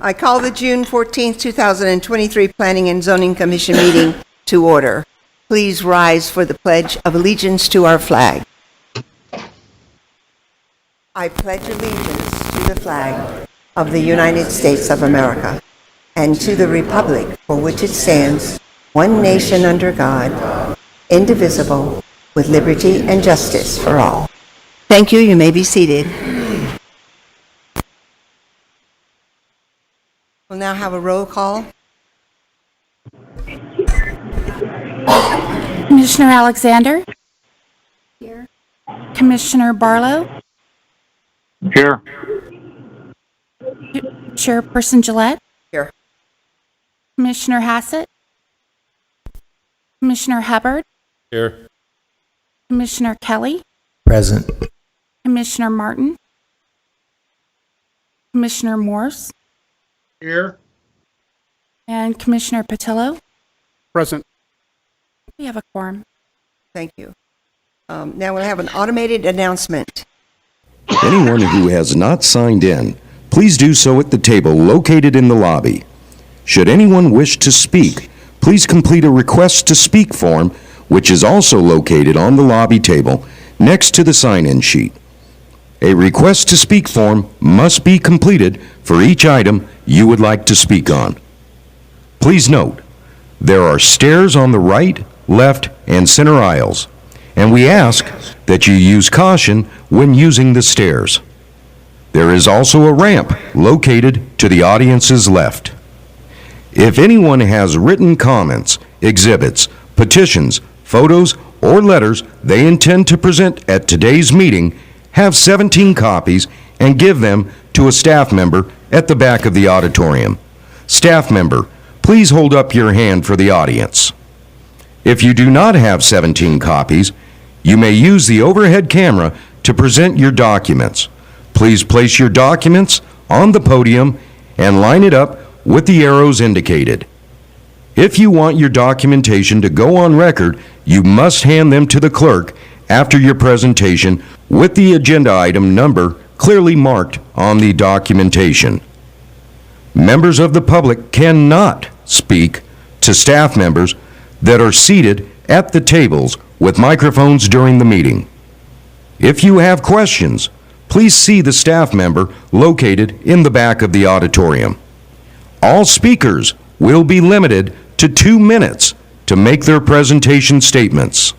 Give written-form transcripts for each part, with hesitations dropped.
I call the June 14th, 2023 Planning and Zoning Commission meeting to order. Please rise for the Pledge of Allegiance to our flag. I pledge allegiance to the flag of the United States of America and to the republic for which it stands, one nation under God, indivisible, with liberty and justice for all. Thank you. You may be seated. We'll now have a roll call. Commissioner Alexander? Here. Commissioner Barlow? Here. Chairperson Gillette? Here. Commissioner Hassett? Commissioner Hubbard? Here. Commissioner Kelly? Present. Commissioner Martin? Commissioner Morse? Here. And Commissioner Patillo? Present. We have a quorum. Thank you. Now we'll have an automated announcement. Anyone who has not signed in, please do so at the table located in the lobby. Should anyone wish to speak, please complete a request to speak form, which is also located on the lobby table next to the sign-in sheet. A request to speak form must be completed for each item you would like to speak on. Please note, there are stairs on the right, left, and center aisles, and we ask that you use caution when using the stairs. There is also a ramp located to the audience's left. If anyone has written comments, exhibits, petitions, photos, or letters they intend to present at today's meeting, have 17 copies and give them to a staff member at the back of the auditorium. Staff member, please hold up your hand for the audience. If you do not have 17 copies, you may use the overhead camera to present your documents. Please place your documents on the podium and line it up with the arrows indicated. If you want your documentation to go on record, you must hand them to the clerk after your presentation with the agenda item number clearly marked on the documentation. Members of the public cannot speak to staff members that are seated at the tables with microphones during the meeting. If you have questions, please see the staff member located in the back of the auditorium. All speakers will be limited to 2 minutes to make their presentation statements.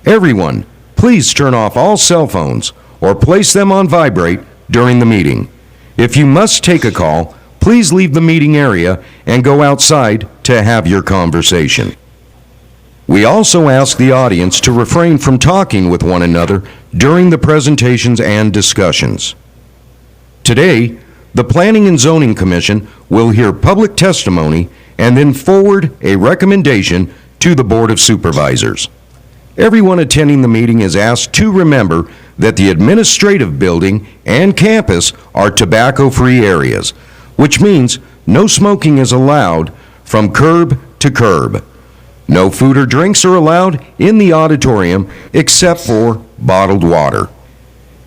Everyone, please turn off all cell phones or place them on vibrate during the meeting. If you must take a call, please leave the meeting area and go outside to have your conversation. We also ask the audience to refrain from talking with one another during the presentations and discussions. Today, the Planning and Zoning Commission will hear public testimony and then forward a recommendation to the Board of Supervisors. Everyone attending the meeting is asked to remember that the administrative building and campus are tobacco-free areas, which means no smoking is allowed from curb to curb. No food or drinks are allowed in the auditorium except for bottled water.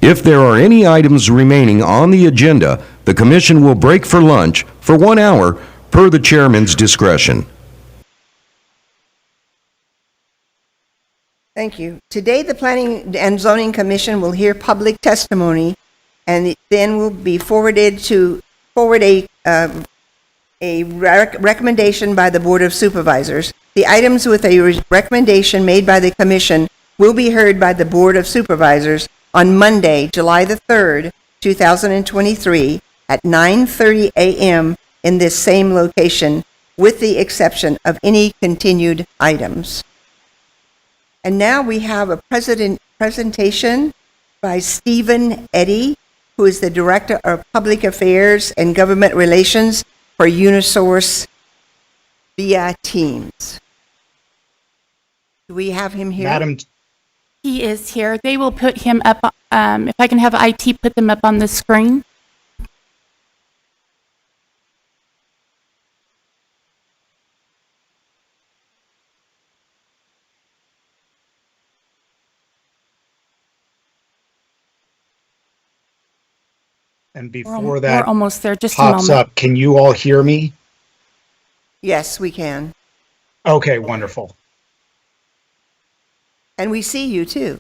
If there are any items remaining on the agenda, the Commission will break for lunch for 1 hour per the Chairman's discretion. Thank you. Today, the Planning and Zoning Commission will hear public testimony and it then will be forward a recommendation by the Board of Supervisors. The items with a recommendation made by the Commission will be heard by the Board of Supervisors on Monday, July the 3rd, 2023 at 9:30 a.m. in this same location, with the exception of any continued items. And now we have a presentation by Stephen Eddy, who is the Director of Public Affairs and Government Relations for Unisource via Teams. Do we have him here? Madam, He is here. They will put him up, if I can have IT put them up on the screen. And We're before that almost there. Just a pops moment. up, can you all hear me? Yes, we can. Okay, wonderful. And we see you too.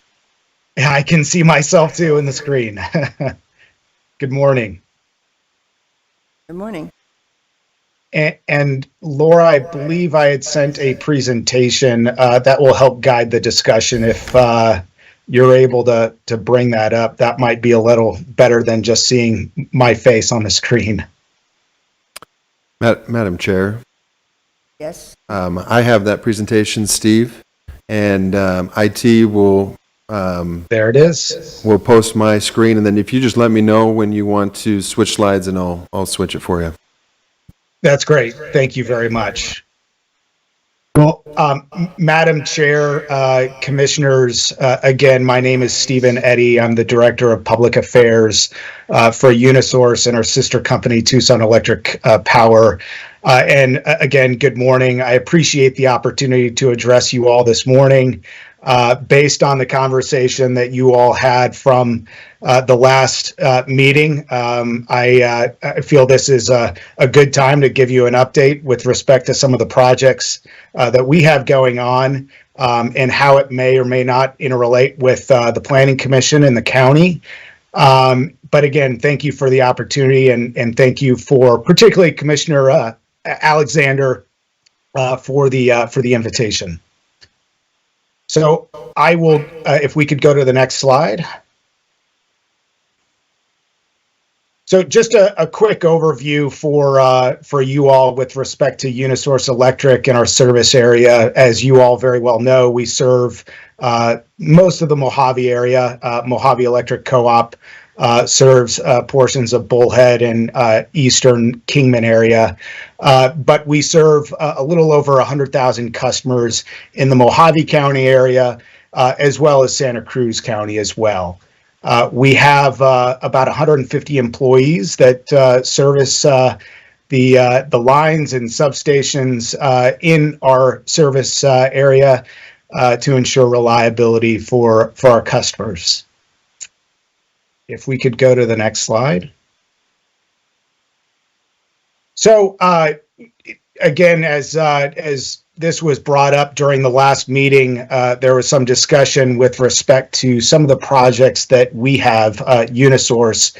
Yeah, I can see myself too in the screen. Good morning. Good morning. And Laura, I believe I had sent a presentation that will help guide the discussion. If you're able to bring that up, that might be a little better than just seeing my face on the screen. Madam Chair, Yes. I have that presentation, Steve, and IT will There it is. post my screen, and then if you just let me know when you want to switch slides, and I'll switch it for you. That's great. Thank you very much. Well, Madam Chair, Commissioners, again, my name is Stephen Eddy. I'm the Director of Public Affairs for Unisource and our sister company, Tucson Electric Power. And again, good morning. I appreciate the opportunity to address you all this morning. Based on the conversation that you all had from the last meeting, I feel this is a good time to give you an update with respect to some of the projects that we have going on and how it may or may not interrelate with the Planning Commission and the county. But again, thank you for the opportunity, and thank you for particularly Commissioner Alexander for the invitation. So I will, if we could go to the next slide. So just a quick overview for you all with respect to Unisource Electric and our service area. As you all very well know, we serve most of the Mojave area. Mojave Electric Co-op serves portions of Bullhead and eastern Kingman area. But we serve a little over 100,000 customers in the Mojave County area, as well as Santa Cruz County as well. We have about 150 employees that service the lines and substations in our service area to ensure reliability for our customers. If we could go to the next slide. So again, as this was brought up during the last meeting, there was some discussion with respect to some of the projects that we have, Unisource,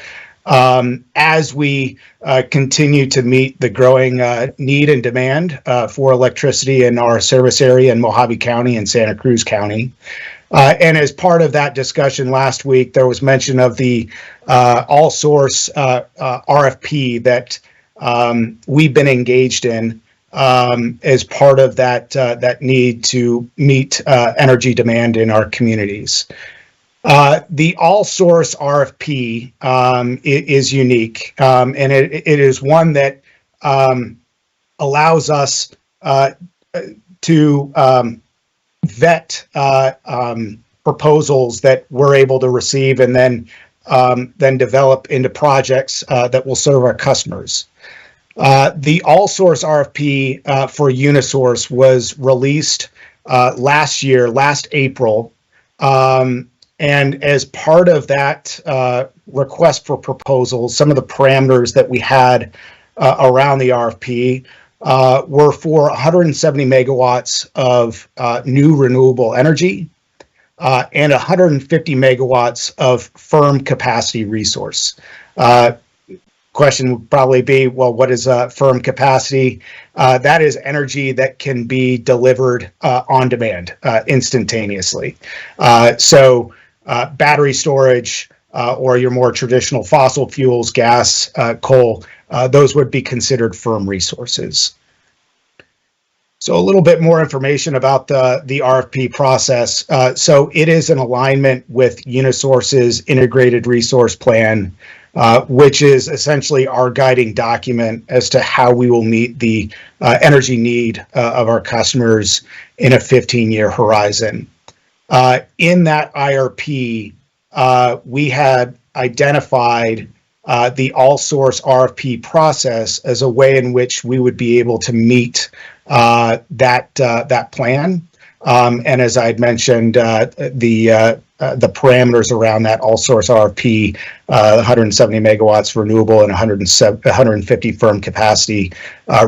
as we continue to meet the growing need and demand for electricity in our service area in Mojave County and Santa Cruz County. And as part of that discussion last week, there was mention of the all-source RFP that we've been engaged in as part of that need to meet energy demand in our communities. The all-source RFP is unique, and it is one that allows us to vet proposals that we're able to receive and then develop into projects that will serve our customers. The all-source RFP for Unisource was released last April, and as part of that request for proposals, some of the parameters that we had around the RFP were for 170 megawatts of new renewable energy and 150 megawatts of firm capacity resource. Question would probably be, well, what is firm capacity? That is energy that can be delivered on demand instantaneously. So battery storage or your more traditional fossil fuels, gas, coal, those would be considered firm resources. So a little bit more information about the RFP process. So it is in alignment with Unisource's integrated resource plan, which is essentially our guiding document as to how we will meet the energy need of our customers in a 15-year horizon. In that IRP, we had identified the all-source RFP process as a way in which we would be able to meet that plan. And as I had mentioned, the the parameters around that all source RFP, 170 megawatts renewable and 150 firm capacity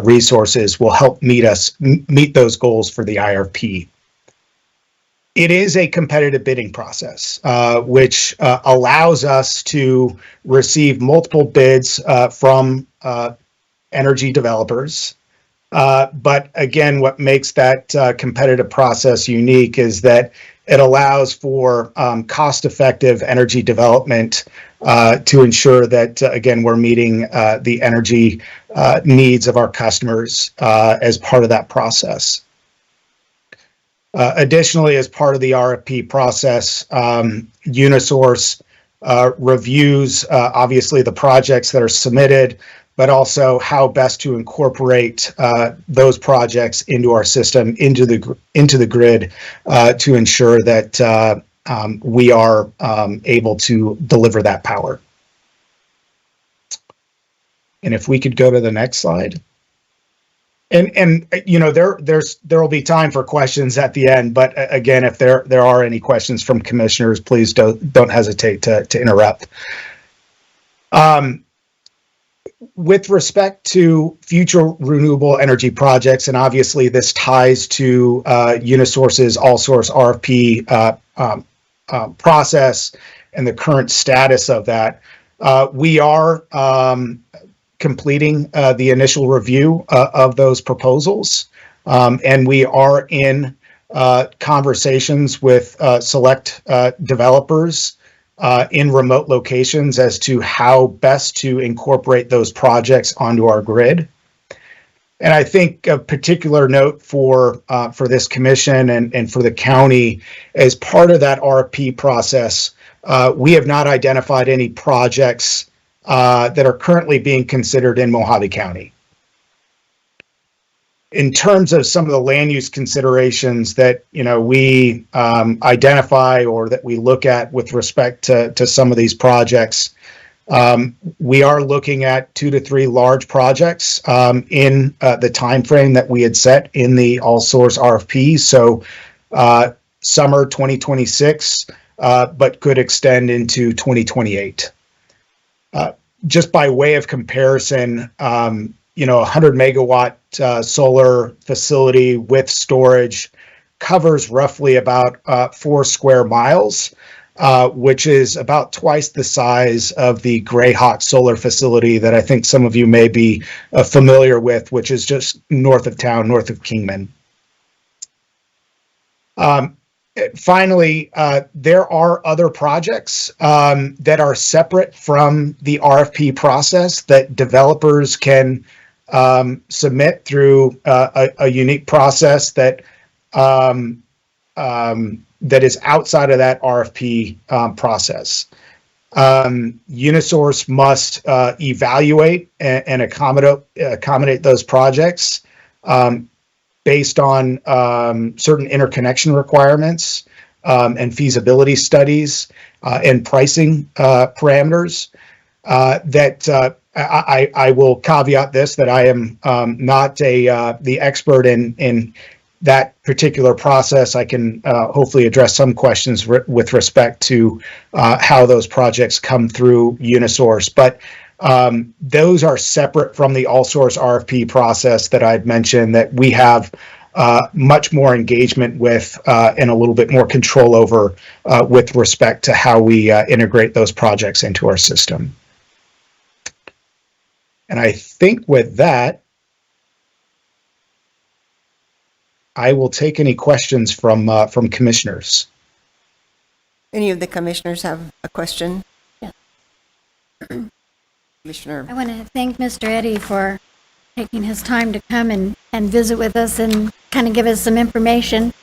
resources will help meet those goals for the IRP. It is a competitive bidding process, which allows us to receive multiple bids from energy developers. But again, what makes that competitive process unique is that it allows for cost-effective energy development to ensure that, again, we're meeting the energy needs of our customers as part of that process. Additionally, as part of the RFP process, Unisource reviews obviously the projects that are submitted, but also how best to incorporate those projects into our system, into the grid, to ensure that we are able to deliver that power. And if we could go to the next slide. And you know, there will be time for questions at the end, but again, if there are any questions from commissioners, please don't hesitate to interrupt. With respect to future renewable energy projects, and obviously this ties to Unisource's all source RFP process and the current status of that, we are completing the initial review of those proposals, and we are in conversations with select developers in remote locations as to how best to incorporate those projects onto our grid. And I think a particular note for this commission and for the county, as part of that RFP process, we have not identified any projects that are currently being considered in Mojave County. In terms of some of the land use considerations that we identify or that we look at with respect to some of these projects, we are looking at 2 to 3 large projects in the time frame that we had set in the all source RFP. So summer 2026, but could extend into 2028. Just by way of comparison, 100 megawatt solar facility with storage covers roughly about 4 square miles, which is about twice the size of the Grayhawk solar facility that I think some of you may be familiar with, which is just north of town, north of Kingman. Finally, there are other projects that are separate from the RFP process that developers can submit through a unique process that that is outside of that RFP process. Unisource must evaluate and accommodate those projects based on certain interconnection requirements and feasibility studies and pricing parameters. That I will caveat this, that I am not the expert in that particular process. I can hopefully address some questions with respect to how those projects come through Unisource, but those are separate from the all source RFP process that I've mentioned, that we have much more engagement with and a little bit more control over with respect to how we integrate those projects into our system. And I think with that, I will take any questions from commissioners. Any of the commissioners have a question? Yeah. Commissioner. I want to thank Mr. Eddy for taking his time to come and visit with us and kind of give us some information.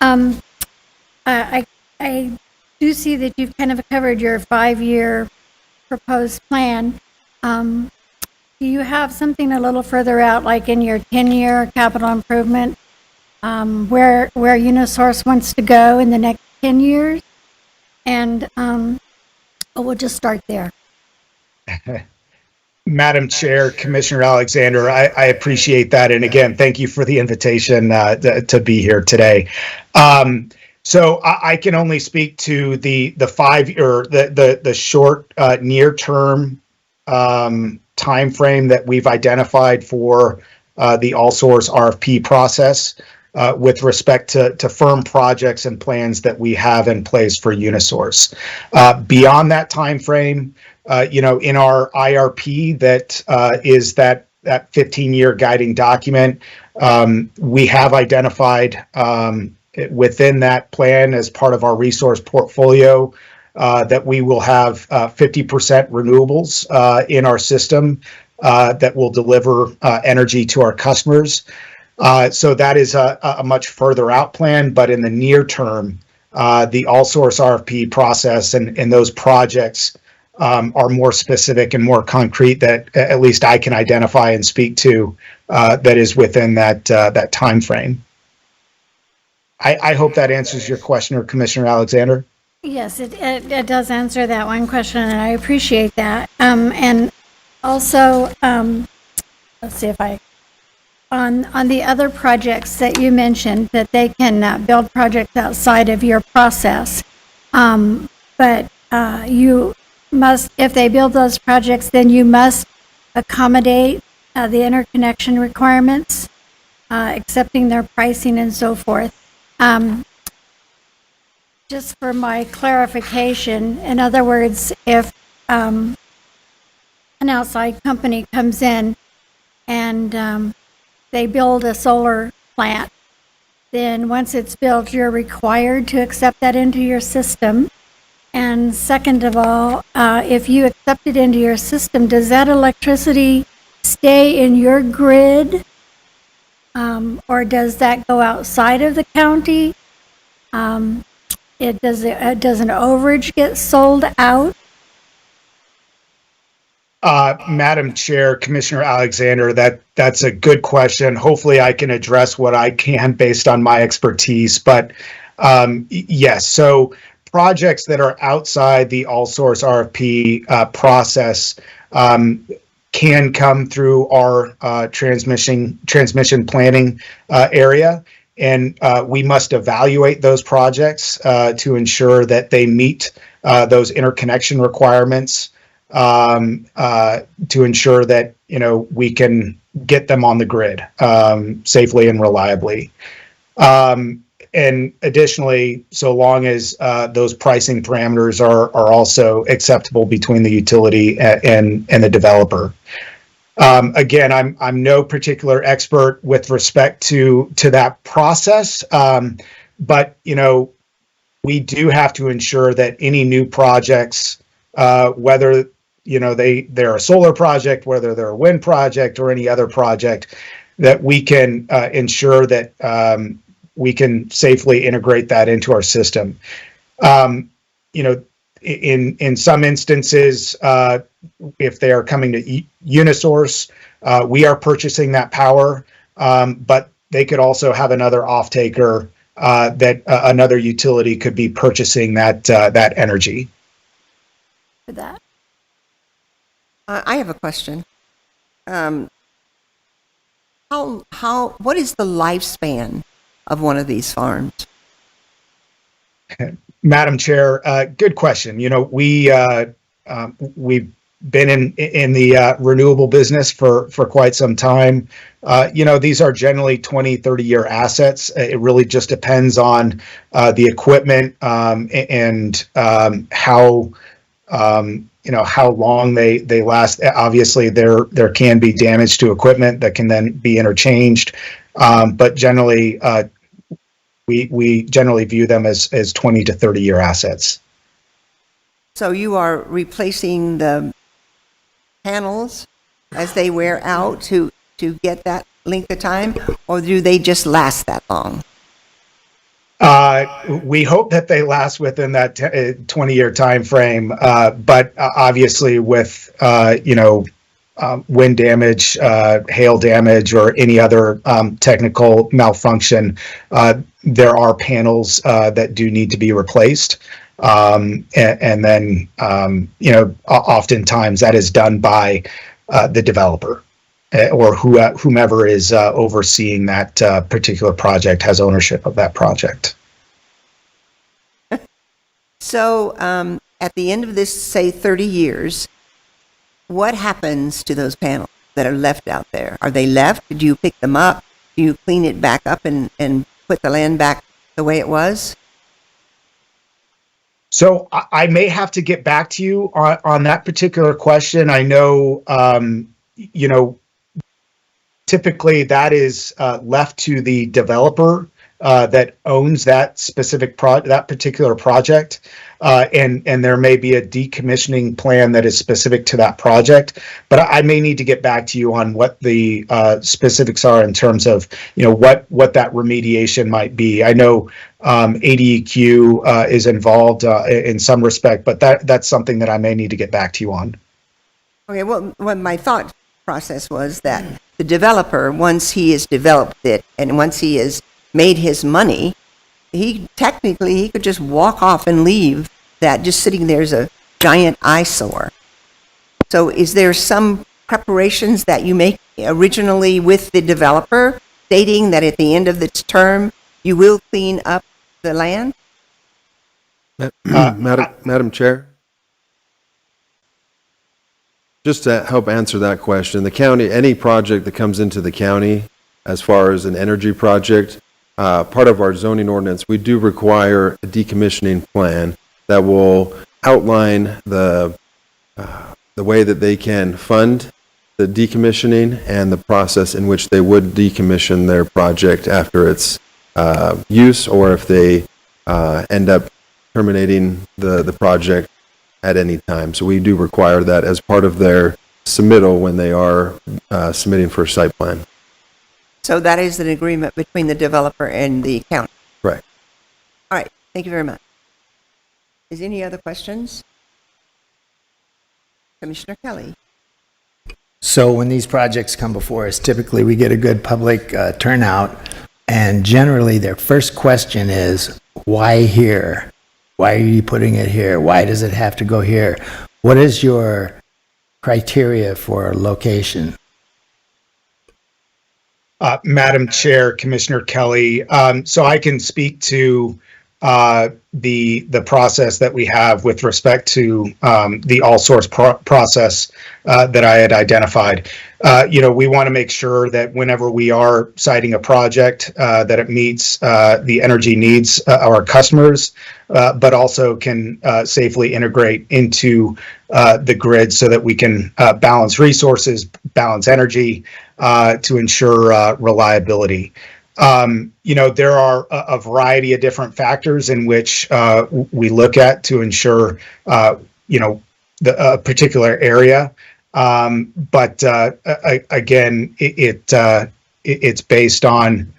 I do see that you've kind of covered your 5-year proposed plan. Do you have something a little further out, like in your 10-year capital improvement, where Unisource wants to go in the next 10 years? And we'll just start there. Madam Chair, Commissioner Alexander, I appreciate that. And again, thank you for the invitation to be here today. So I can only speak to the 5 or the short near term time frame that we've identified for the all source RFP process with respect to firm projects and plans that we have in place for Unisource. Beyond that time frame, in our IRP that is that 15-year guiding document, we have identified within that plan as part of our resource portfolio that we will have 50% renewables in our system that will deliver energy to our customers. So that is a much further out plan, but in the near term, the all source RFP process and those projects are more specific and more concrete that at least I can identify and speak to that is within that time frame. I hope that answers your question, or Commissioner Alexander. Yes, it does answer that one question, and I appreciate that. And also, let's see if on the other projects that you mentioned, that they can build projects outside of your process. But you must, if they build those projects, then you must accommodate the interconnection requirements, accepting their pricing and so forth. Just for my clarification, in other words, if an outside company comes in and they build a solar plant, then once it's built, you're required to accept that into your system. And second of all, if you accept it into your system, does that electricity stay in your grid? Or does that go outside of the county? Does an overage get sold out? Madam Chair, Commissioner Alexander, that's a good question. Hopefully I can address what I can based on my expertise. But yes, so projects that are outside the all source RFP process can come through our transmission planning area. And we must evaluate those projects to ensure that they meet those interconnection requirements to ensure that, we can get them on the grid safely and reliably. And additionally, so long as those pricing parameters are also acceptable between the utility and the developer. Again, I'm no particular expert with respect to that process, but we do have to ensure that any new projects, whether they're a solar project, whether they're a wind project or any other project, that we can ensure that we can safely integrate that into our system. In some instances, if they are coming to Unisource, we are purchasing that power, but they could also have another off-taker that another utility could be purchasing that energy. For that. I have a question. What is the lifespan of one of these farms? Madam Chair, good question. We've been in the renewable business for quite some time. These are generally 20, 30-year assets. It really just depends on the equipment and how long they last. Obviously, there can be damage to equipment that can then be interchanged, but generally, we generally view them as 20 to 30-year assets. So you are replacing the panels as they wear out to get that length of time, or do they just last that long? We hope that they last within that 20-year time frame, but obviously with wind damage, hail damage, or any other technical malfunction, there are panels that do need to be replaced. And then, oftentimes that is done by the developer or whomever is overseeing that particular project has ownership of that project. So, at the end of this, say, 30 years, what happens to those panels that are left out there? Are they left? Do you pick them up? Do you clean it back up and put the land back the way it was? So I may have to get back to you on that particular question. I know, typically that is left to the developer that owns that specific that particular project, and there may be a decommissioning plan that is specific to that project. But I may need to get back to you on what the specifics are in terms of what that remediation might be. I know ADEQ is involved in some respect, but that's something that I may need to get back to you on. Okay, well, what my thought process was that the developer, once he has developed it and once he has made his money, he could just walk off and leave that just sitting there as a giant eyesore. So is there some preparations that you make originally with the developer stating that at the end of its term you will clean up the land? Madam Chair? Just to help answer that question, the county, any project that comes into the county, as far as an energy project, part of our zoning ordinance, we do require a decommissioning plan that will outline the way that they can fund the decommissioning and the process in which they would decommission their project after its use, or if they end up terminating the project at any time. So we do require that as part of their submittal when they are submitting for a site plan. So that is an agreement between the developer and the county. Right. All right, thank you very much. Is any other questions? Commissioner Kelly? So when these projects come before us, typically we get a good public turnout, and generally their first question is, why here? Why are you putting it here? Why does it have to go here? What is your criteria for location? Madam Chair, Commissioner Kelly, so I can speak to the process that we have with respect to the all source process that I had identified. We want to make sure that whenever we are citing a project, that it meets the energy needs of our customers, but also can safely integrate into the grid so that we can balance resources, balance energy to ensure reliability. There are a variety of different factors in which we look at to ensure, the particular area. But again, it's based on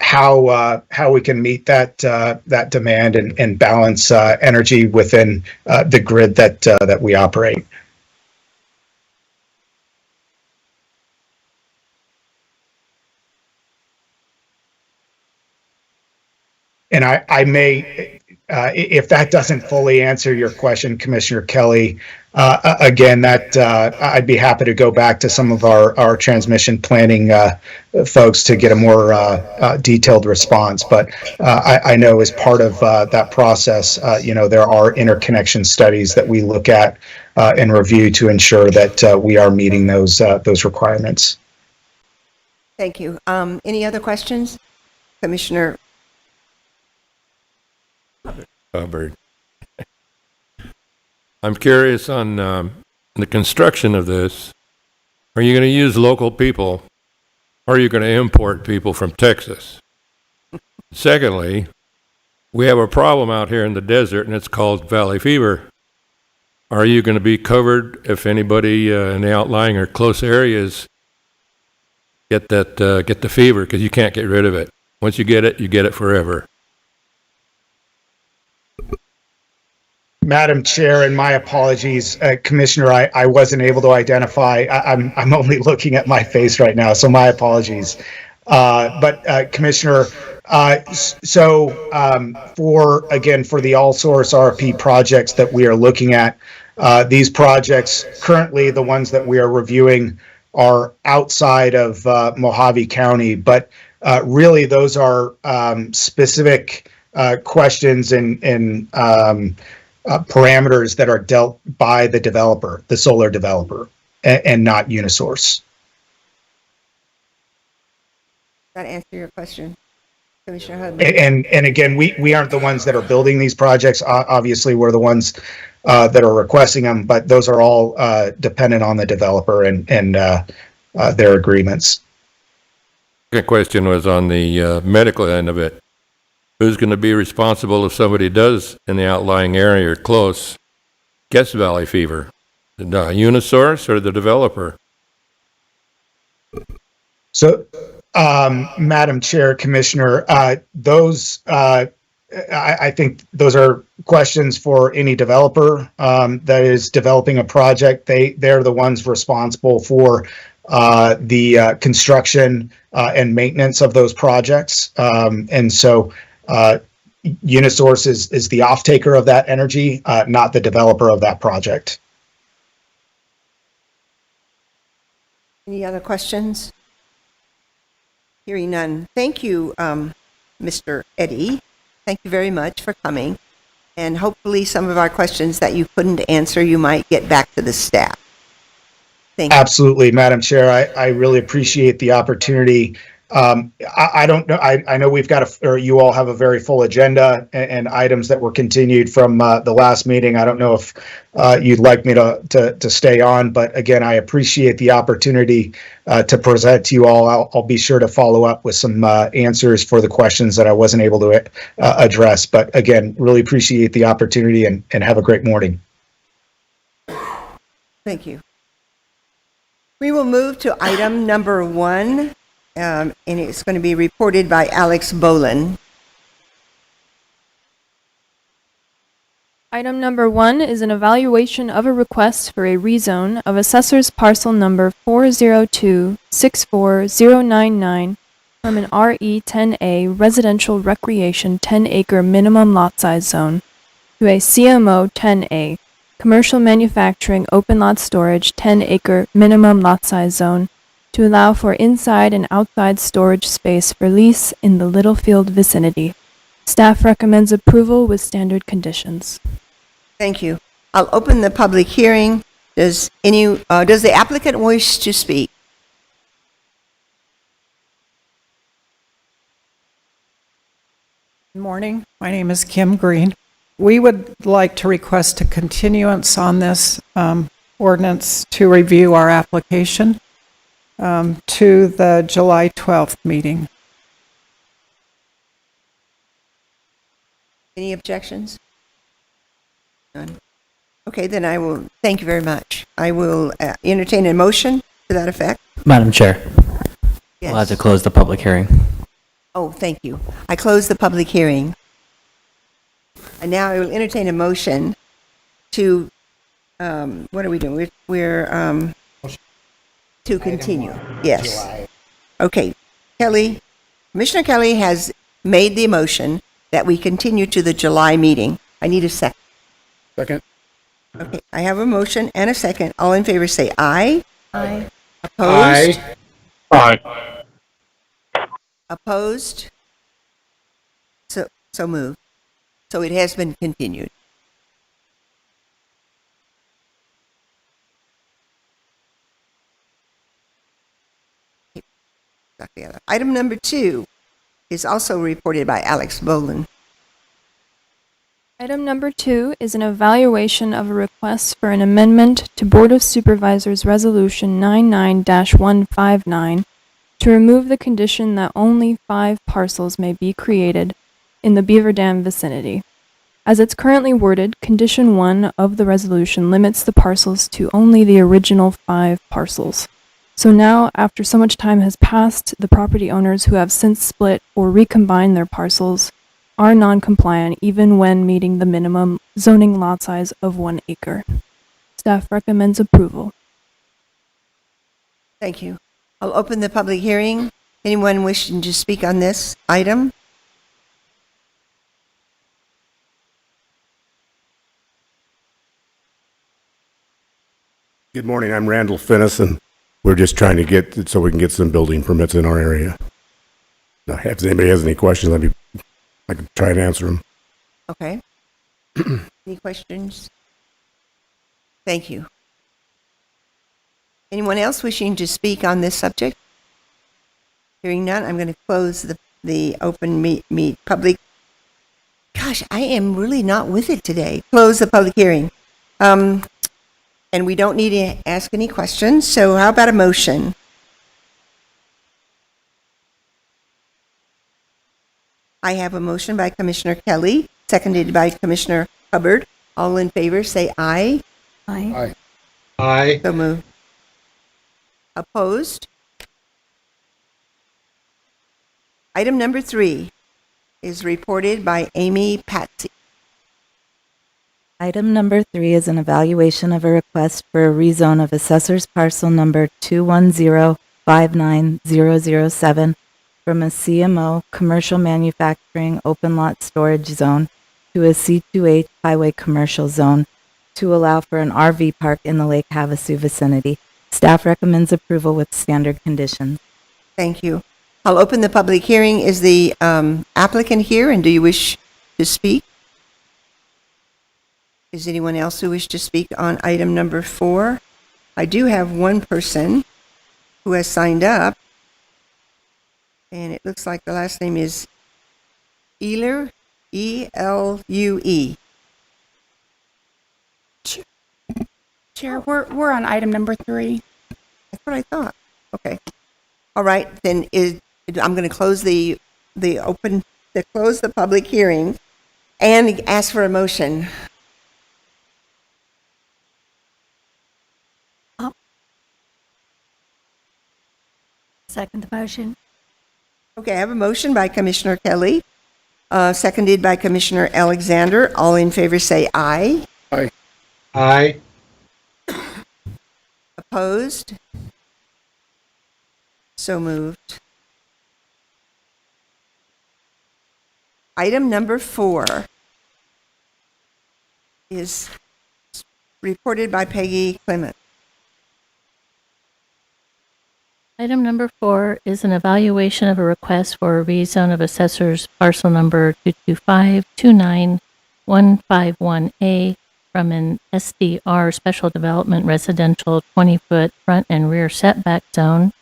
how we can meet that demand and balance energy within the grid that we operate. And I may, if that doesn't fully answer your question, Commissioner Kelly, again, that I'd be happy to go back to some of our transmission planning folks to get a more detailed response. But I know as part of that process, there are interconnection studies that we look at and review to ensure that we are meeting those requirements. Thank you. Any other questions? Commissioner? Covered. I'm curious on the construction of this. Are you going to use local people, or are you going to import people from Texas? Secondly, we have a problem out here in the desert, and it's called valley fever. Are you going to be covered if anybody in the outlying or close areas get the fever? Because you can't get rid of it. Once you get it forever. Madam Chair, and my apologies, Commissioner, I wasn't able to identify. I'm only looking at my face right now, so my apologies. But Commissioner, so for the all source RFP projects that we are looking at, these projects currently, the ones that we are reviewing, are outside of Mojave County, but really those are specific questions and parameters that are dealt by the developer, the solar developer, and not Unisource. Does that answer your question, Commissioner Hudley? And again, we aren't the ones that are building these projects. Obviously, we're the ones that are requesting them, but those are all dependent on the developer and their agreements. The question was on the medical end of it. Who's going to be responsible if somebody does in the outlying area or close gets valley fever? The Unisource or the developer? So, Madam Chair, Commissioner, those I think those are questions for any developer that is developing a project. They're the ones responsible for the construction and maintenance of those projects. And so Unisource is the off-taker of that energy, not the developer of that project. Any other questions? Hearing none. Thank you, Mr. Eddy. Thank you very much for coming. And hopefully some of our questions that you couldn't answer, you might get back to the staff. Thank you. Absolutely, Madam Chair. I really appreciate the opportunity. I don't know. I know we've got or you all have a very full agenda and items that were continued from the last meeting. I don't know if you'd like me to stay on, but again, I appreciate the opportunity to present to you all. I'll be sure to follow up with some answers for the questions that I wasn't able to address. But again, really appreciate the opportunity and have a great morning. Thank you. We will move to item number 1. And it's going to be reported by Alex Bolin. Item number 1 is an evaluation of a request for a rezone of assessor's parcel number 402-64099 from an RE10A residential recreation 10-acre minimum lot size zone to a CMO 10A commercial manufacturing open lot storage 10-acre minimum lot size zone to allow for inside and outside storage space for lease in the Littlefield vicinity. Staff recommends approval with standard conditions. Thank you. I'll open the public hearing. Does the applicant wish to speak? Good morning. My name is Kim Green. We would like to request a continuance on this ordinance to review our application to the July 12th meeting. Any objections? None. Okay, then I will, thank you very much. I will entertain a motion to that effect. Madam Chair, Yes. I'll have to close the public hearing. Oh, thank you. I close the public hearing. And now I will entertain a motion to, what are we doing? We're to continue. Yes. Okay. Kelly, Commissioner Kelly has made the motion that we continue to the July meeting. I need a second. Second. Okay, I have a motion and a second. All in favor say aye. Aye. Opposed? Aye. Opposed? So moved. So it has been continued. Item number 2 is also reported by Alex Bolin. Item number 2 is an evaluation of a request for an amendment to Board of Supervisors Resolution 99-159 to remove the condition that only 5 parcels may be created in the Beaver Dam vicinity. As it's currently worded, Condition 1 of the resolution limits the parcels to only the original 5 parcels. So now, after so much time has passed, the property owners who have since split or recombined their parcels are non-compliant even when meeting the minimum zoning lot size of 1 acre. Staff recommends approval. Thank you. I'll open the public hearing. Anyone wishing to speak on this item? Good morning, I'm Randall Finnis, and we're just trying to get it so we can get some building permits in our area. Now, if anybody has any questions, I'd be I can try to answer them. Okay. Any questions? Thank you. Anyone else wishing to speak on this subject? Hearing none, I'm going to close the open meet public. Gosh, I am really not with it today. Close the public hearing. And we don't need to ask any questions, so how about a motion? I have a motion by Commissioner Kelly, seconded by Commissioner Hubbard. All in favor, say aye. Aye. Aye. So moved. Opposed? Item number 3 is reported by Amy Patsy. Item number 3 is an evaluation of a request for a rezone of assessor's parcel number 210590007 from a CMO, commercial manufacturing open lot storage zone, to a C2H highway commercial zone to allow for an RV park in the Lake Havasu vicinity. Staff recommends approval with standard conditions. Thank you. I'll open the public hearing. Is the applicant here, and do you wish to speak? Is anyone else who wish to speak on item number 4? I do have one person who has signed up, and it looks like the last name is Elure, E-L-U-E. Chair, we're on item number 3. That's what I thought. Okay. All right, then I'm going to close close the public hearing and ask for a motion. Second the motion. Okay, I have a motion by Commissioner Kelly, seconded by Commissioner Alexander. All in favor say aye. Aye. Aye. Opposed? So moved. Item number 4 is reported by Peggy Clement. Item number 4 is an evaluation of a request for a rezone of assessor's parcel number 225-29151A from an SDR Special Development Residential 20-foot front and rear setback zone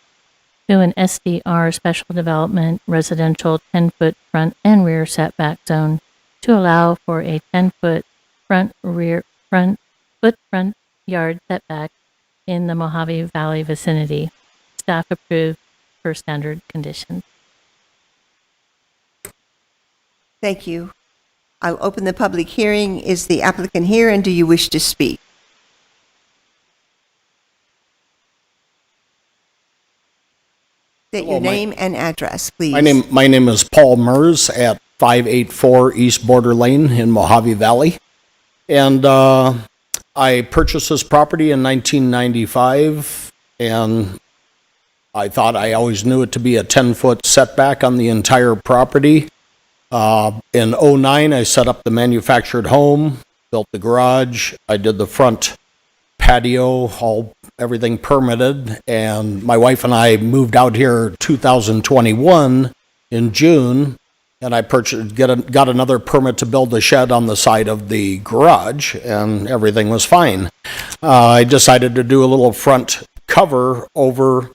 to an SDR Special Development Residential 10-foot front and rear setback zone to allow for a 10-foot front yard setback in the Mojave Valley vicinity. Staff approved per standard conditions. Thank you. I'll open the public hearing. Is the applicant here, and do you wish to speak? State your name and address, please. My name is Paul Mers at 584 East Border Lane in Mojave Valley. And I purchased this property in 1995, and I thought I always knew it to be a 10-foot setback on the entire property. In 09, I set up the manufactured home, built the garage, I did the front patio, everything permitted, and my wife and I moved out here 2021 in June, and I got another permit to build a shed on the side of the garage, and everything was fine. I decided to do a little front cover over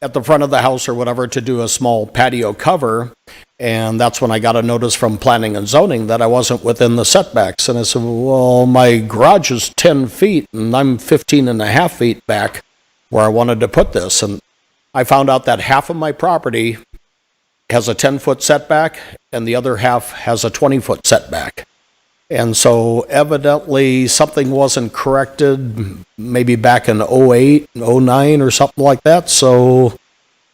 at the front of the house or whatever to do a small patio cover, and that's when I got a notice from planning and zoning that I wasn't within the setbacks. And I said, well, my garage is 10 feet and I'm 15 and a half feet back where I wanted to put this. And I found out that half of my property has a 10-foot setback and the other half has a 20-foot setback. And so evidently something wasn't corrected maybe back in 08, 09 or something like that. So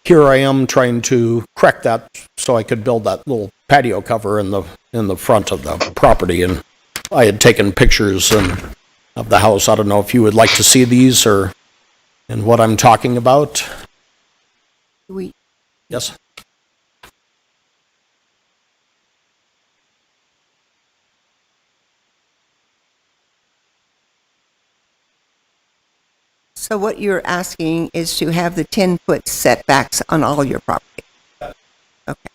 here I am trying to correct that so I could build that little patio cover in the front of the property. And I had taken pictures of the house. I don't know if you would like to see these and what I'm talking about. Yes. So what you're asking is to have the 10-foot setbacks on all your property? Okay.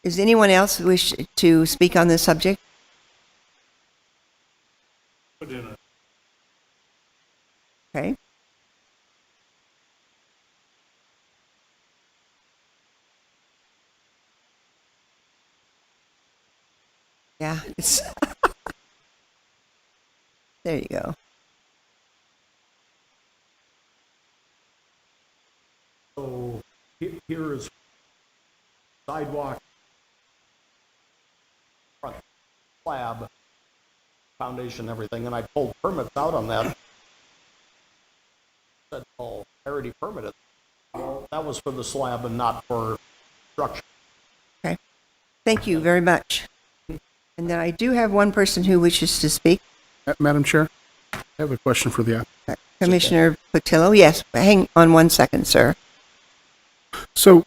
Does anyone else wish to speak on this subject? Okay. Yeah, it's there you go. So here is sidewalk, front slab, foundation, everything, and I pulled permits out on that. Said, oh, I already permitted. Well, that was for the slab and not for structure. Okay. Thank you very much. And then I do have one person who wishes to speak. Madam Chair, I have a question for the applicant. Commissioner Patillo. Yes, hang on 1 second, sir. So,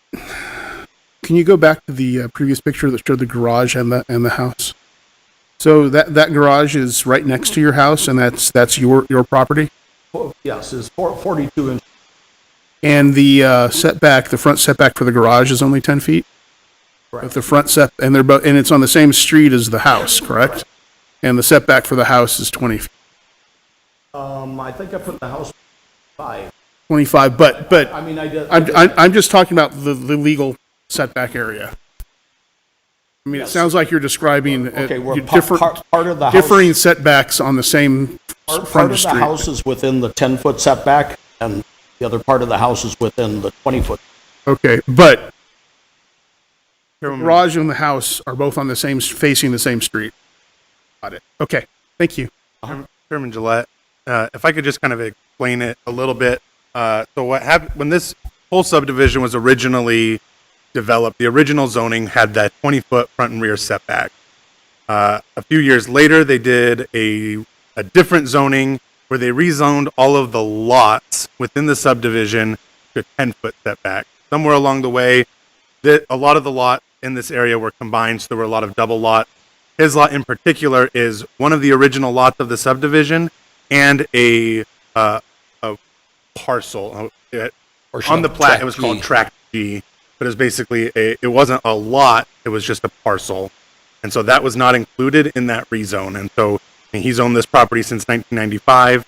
can you go back to the previous picture that showed the garage and the house? So that garage is right next to your house, and that's your property? Yes, it's 42 inches. And the setback, the front setback for the garage is only 10 feet? Correct. If the front and they're both, and it's on the same street as the house, correct? And the setback for the house is 20 feet. I think I put the house 5. 25, but I mean, I did. I'm just talking about the legal setback area. I mean, it sounds like you're describing Okay, we're different, part of the house. differing setbacks on the same Part front of of the street. house is within the 10-foot setback, and the other part of the house is within the 20-foot. Okay, but the garage and the house are both on the same, facing the same street. Got it. Okay, thank you. Chairman Gillette, if I could just kind of explain it a little bit. So what happened when this whole subdivision was originally developed, the original zoning had that 20-foot front and rear setback. A few years later, they did a different zoning where they rezoned all of the lots within the subdivision to a 10-foot setback. Somewhere along the way, a lot of the lots in this area were combined, so there were a lot of double lots. His lot in particular is one of the original lots of the subdivision and a parcel. On the plat, it was called Tract G, but it was basically it wasn't a lot, it was just a parcel. And so that was not included in that rezone. And so he's owned this property since 1995,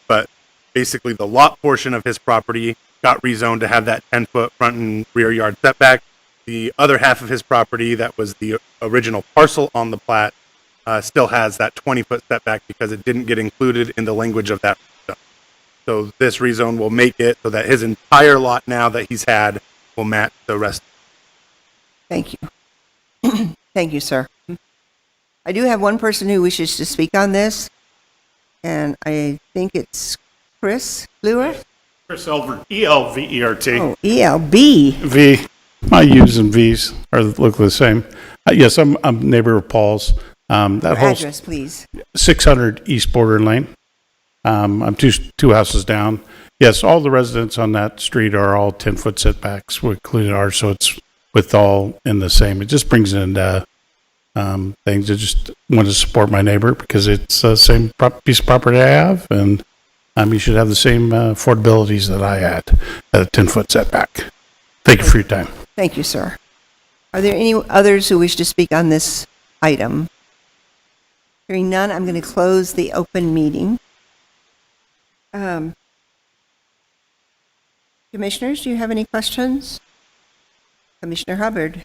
but basically the lot portion of his property got rezoned to have that 10-foot front and rear yard setback. The other half of his property that was the original parcel on the plat still has that 20-foot setback because it didn't get included in the language of that rezone. So this rezone will make it so that his entire lot now that he's had will match the rest. Thank you. Thank you, sir. I do have one person who wishes to speak on this, and I think it's Chris Lewis. Chris Elvert, E-L-V-E-R-T. Oh, ELB. V. My U's and V's look the same. Yes, I'm a neighbor of Paul's. That Your whole address, please. 600 East Border Lane. I'm two houses down. Yes, all the residents on that street are all 10-foot setbacks, including ours, so it's with all in the same. It just brings in things. I just want to support my neighbor because it's the same piece of property I have, and you should have the same affordabilities that I had at a 10-foot setback. Thank you for your time. Thank you, sir. Are there any others who wish to speak on this item? Hearing none, I'm going to close the open meeting. Commissioners, do you have any questions? Commissioner Hubbard.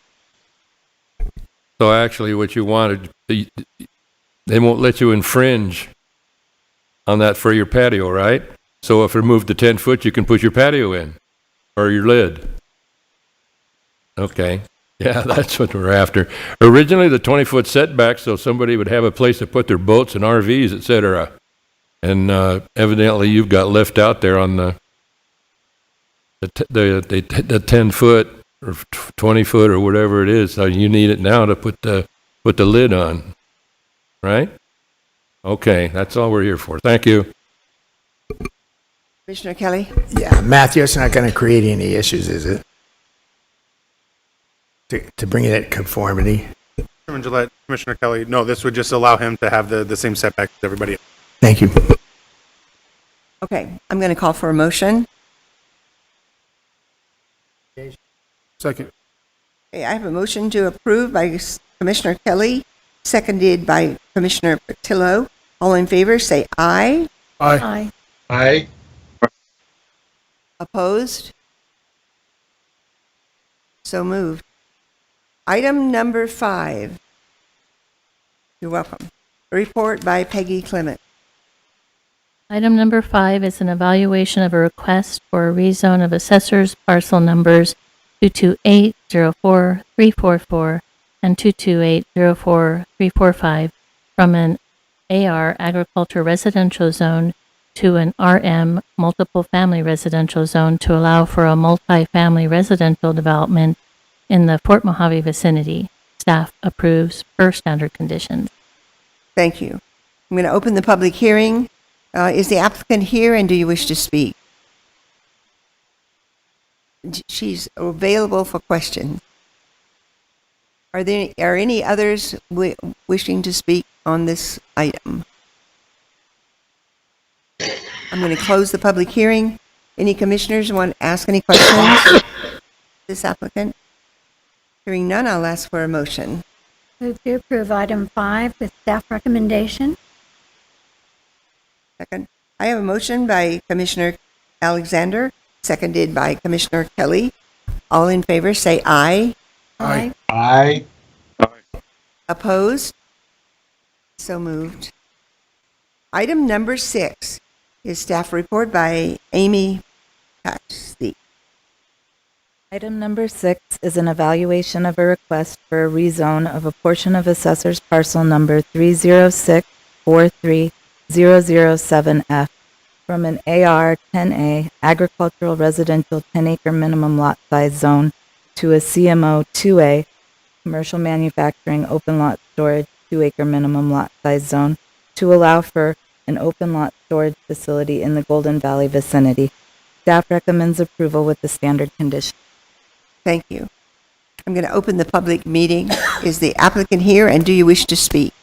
So actually what you wanted, they won't let you infringe on that for your patio, right? So if you remove the 10 foot, you can put your patio in or your lid. Okay. Yeah, that's what we're after. Originally the 20-foot setback, so somebody would have a place to put their boats and RVs, et cetera. And evidently you've got left out there on the 10 foot or 20 foot or whatever it is. So you need it now to put the lid on, right? Okay, that's all we're here for. Thank you. Commissioner Kelly? Yeah, Matthew, it's not going to create any issues, is it? To bring it at conformity? Chairman Gillette, Commissioner Kelly, no, this would just allow him to have the same setback as everybody else. Thank you. Okay, I'm going to call for a motion. Second. Okay, I have a motion to approve by Commissioner Kelly, seconded by Commissioner Patillo. All in favor, say aye. Aye. Aye. Opposed? So moved. Item number 5. You're welcome. A report by Peggy Clement. Item number 5 is an evaluation of a request for a rezone of assessors parcel numbers 228-04-344 and 228-04-345 from an AR agriculture residential zone to an RM multiple family residential zone to allow for a multi-family residential development in the Fort Mojave vicinity. Staff approves per standard conditions. Thank you. I'm going to open the public hearing. Is the applicant here, and do you wish to speak? She's available for questions. Are any others wishing to speak on this item? I'm going to close the public hearing. Any commissioners want to ask any questions? This applicant? Hearing none, I'll ask for a motion. Move to approve item 5 with staff recommendation. Second. I have a motion by Commissioner Alexander, seconded by Commissioner Kelly. All in favor, say aye. Aye. Aye. Opposed? So moved. Item number 6 is staff report by Amy Patsy. Item number 6 is an evaluation of a request for a rezone of a portion of assessor's parcel number 306-43007F from an AR 10A agricultural residential 10-acre minimum lot size zone to a CMO 2A commercial manufacturing open lot storage 2-acre minimum lot size zone to allow for an open lot storage facility in the Golden Valley vicinity. Staff recommends approval with the standard conditions. Thank you. I'm going to open the public meeting. Is the applicant here, and do you wish to speak?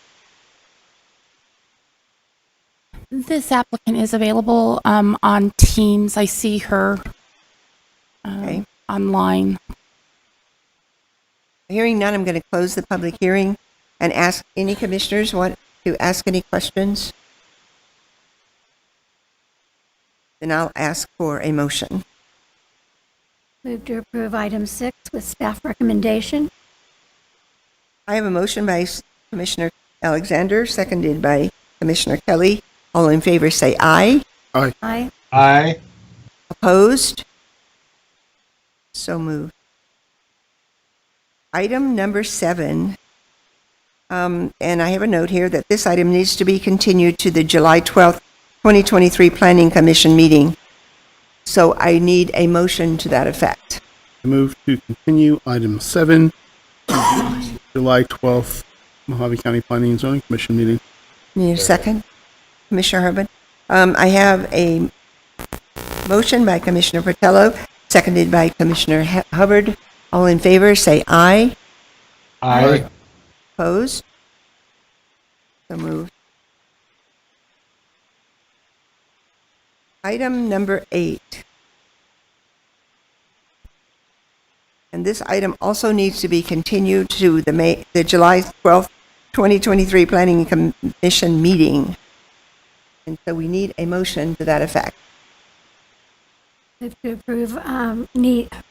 This applicant is available on Teams. I see her Okay. online. Hearing none, I'm going to close the public hearing and ask any commissioners want to ask any questions. Then I'll ask for a motion. Move to approve item 6 with staff recommendation. I have a motion by Commissioner Alexander, seconded by Commissioner Kelly. All in favor, say aye. Aye. Aye. Aye. Opposed? So moved. Item number 7, and I have a note here that this item needs to be continued to the July 12th, 2023 Planning Commission meeting. So I need a motion to that effect. I move to continue item 7, July 12th, Mojave County Planning and Zoning Commission meeting. Need a second? Commissioner Herbert? I have a motion by Commissioner Fratello, seconded by Commissioner Hubbard. All in favor, say aye. Aye. Opposed? So moved. Item number 8. And this item also needs to be continued to the July 12th, 2023 Planning Commission meeting. And so we need a motion to that effect. Move to approve,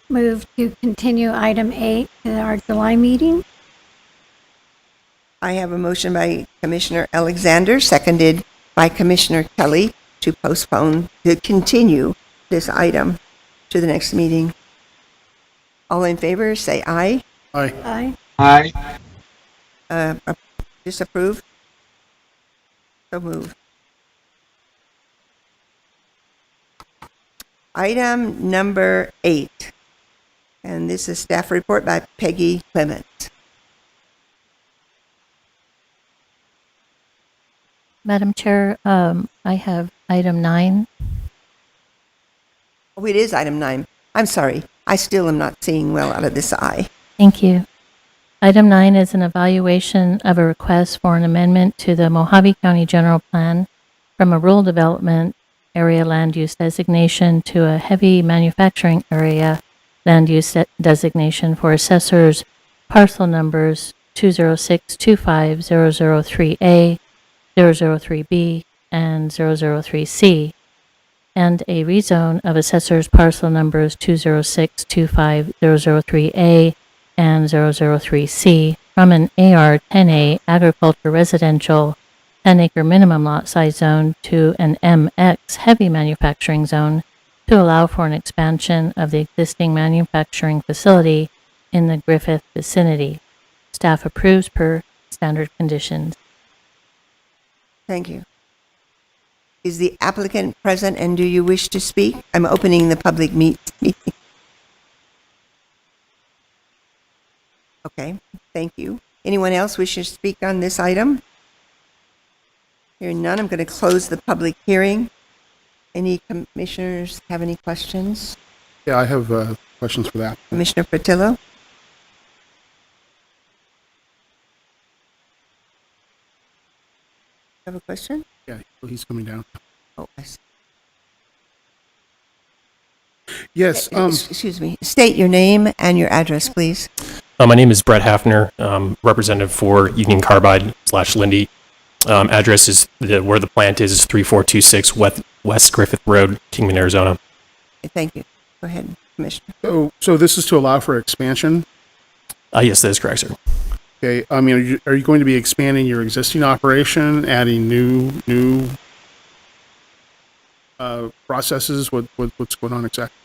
move to continue item 8 to our July meeting. I have a motion by Commissioner Alexander, seconded by Commissioner Kelly, to continue this item to the next meeting. All in favor, say aye. Aye. Aye. Aye. Disapprove? So moved. Item number 8, and this is staff report by Peggy Clement. Madam Chair, I have item 9. Oh, it is item 9. I'm sorry. I still am not seeing well out of this eye. Thank you. Item 9 is an evaluation of a request for an amendment to the Mojave County General Plan from a rural development area land use designation to a heavy manufacturing area land use designation for assessors parcel numbers 206-25003A, 003B, and 003C, and a rezone of assessors parcel numbers 206-25003A and 003C from an AR 10A agriculture residential 10-acre minimum lot size zone to an MX heavy manufacturing zone to allow for an expansion of the existing manufacturing facility in the Griffith vicinity. Staff approves per standard conditions. Thank you. Is the applicant present and do you wish to speak? I'm opening the public meeting. Okay, thank you. Anyone else wishing to speak on this item? Hearing none, I'm going to close the public hearing. Any commissioners have any questions? Yeah, I have questions for that. Commissioner Patillo? Have a question? Yeah, he's coming down. Oh, I see. Yes. Excuse me. State your name and your address, please. My name is Brett Hafner, representative for Union Carbide / Lindy. Address is where the plant is 3426 West Griffith Road, Kingman, Arizona. Thank you. Go ahead, Commissioner. So this is to allow for expansion? Yes, that is correct, sir. Okay. I mean, are you going to be expanding your existing operation, adding new processes? What's going on exactly?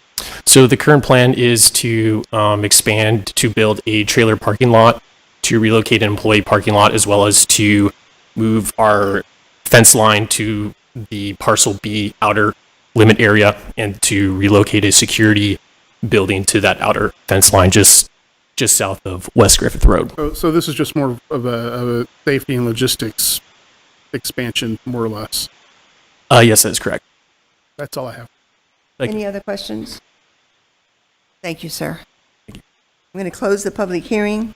So the current plan is to expand to build a trailer parking lot, to relocate an employee parking lot, as well as to move our fence line to the parcel B outer limit area and to relocate a security building to that outer fence line just south of West Griffith Road. So this is just more of a safety and logistics expansion, more or less. Yes, that is correct. That's all I have. Any other questions? Thank you, sir. I'm going to close the public hearing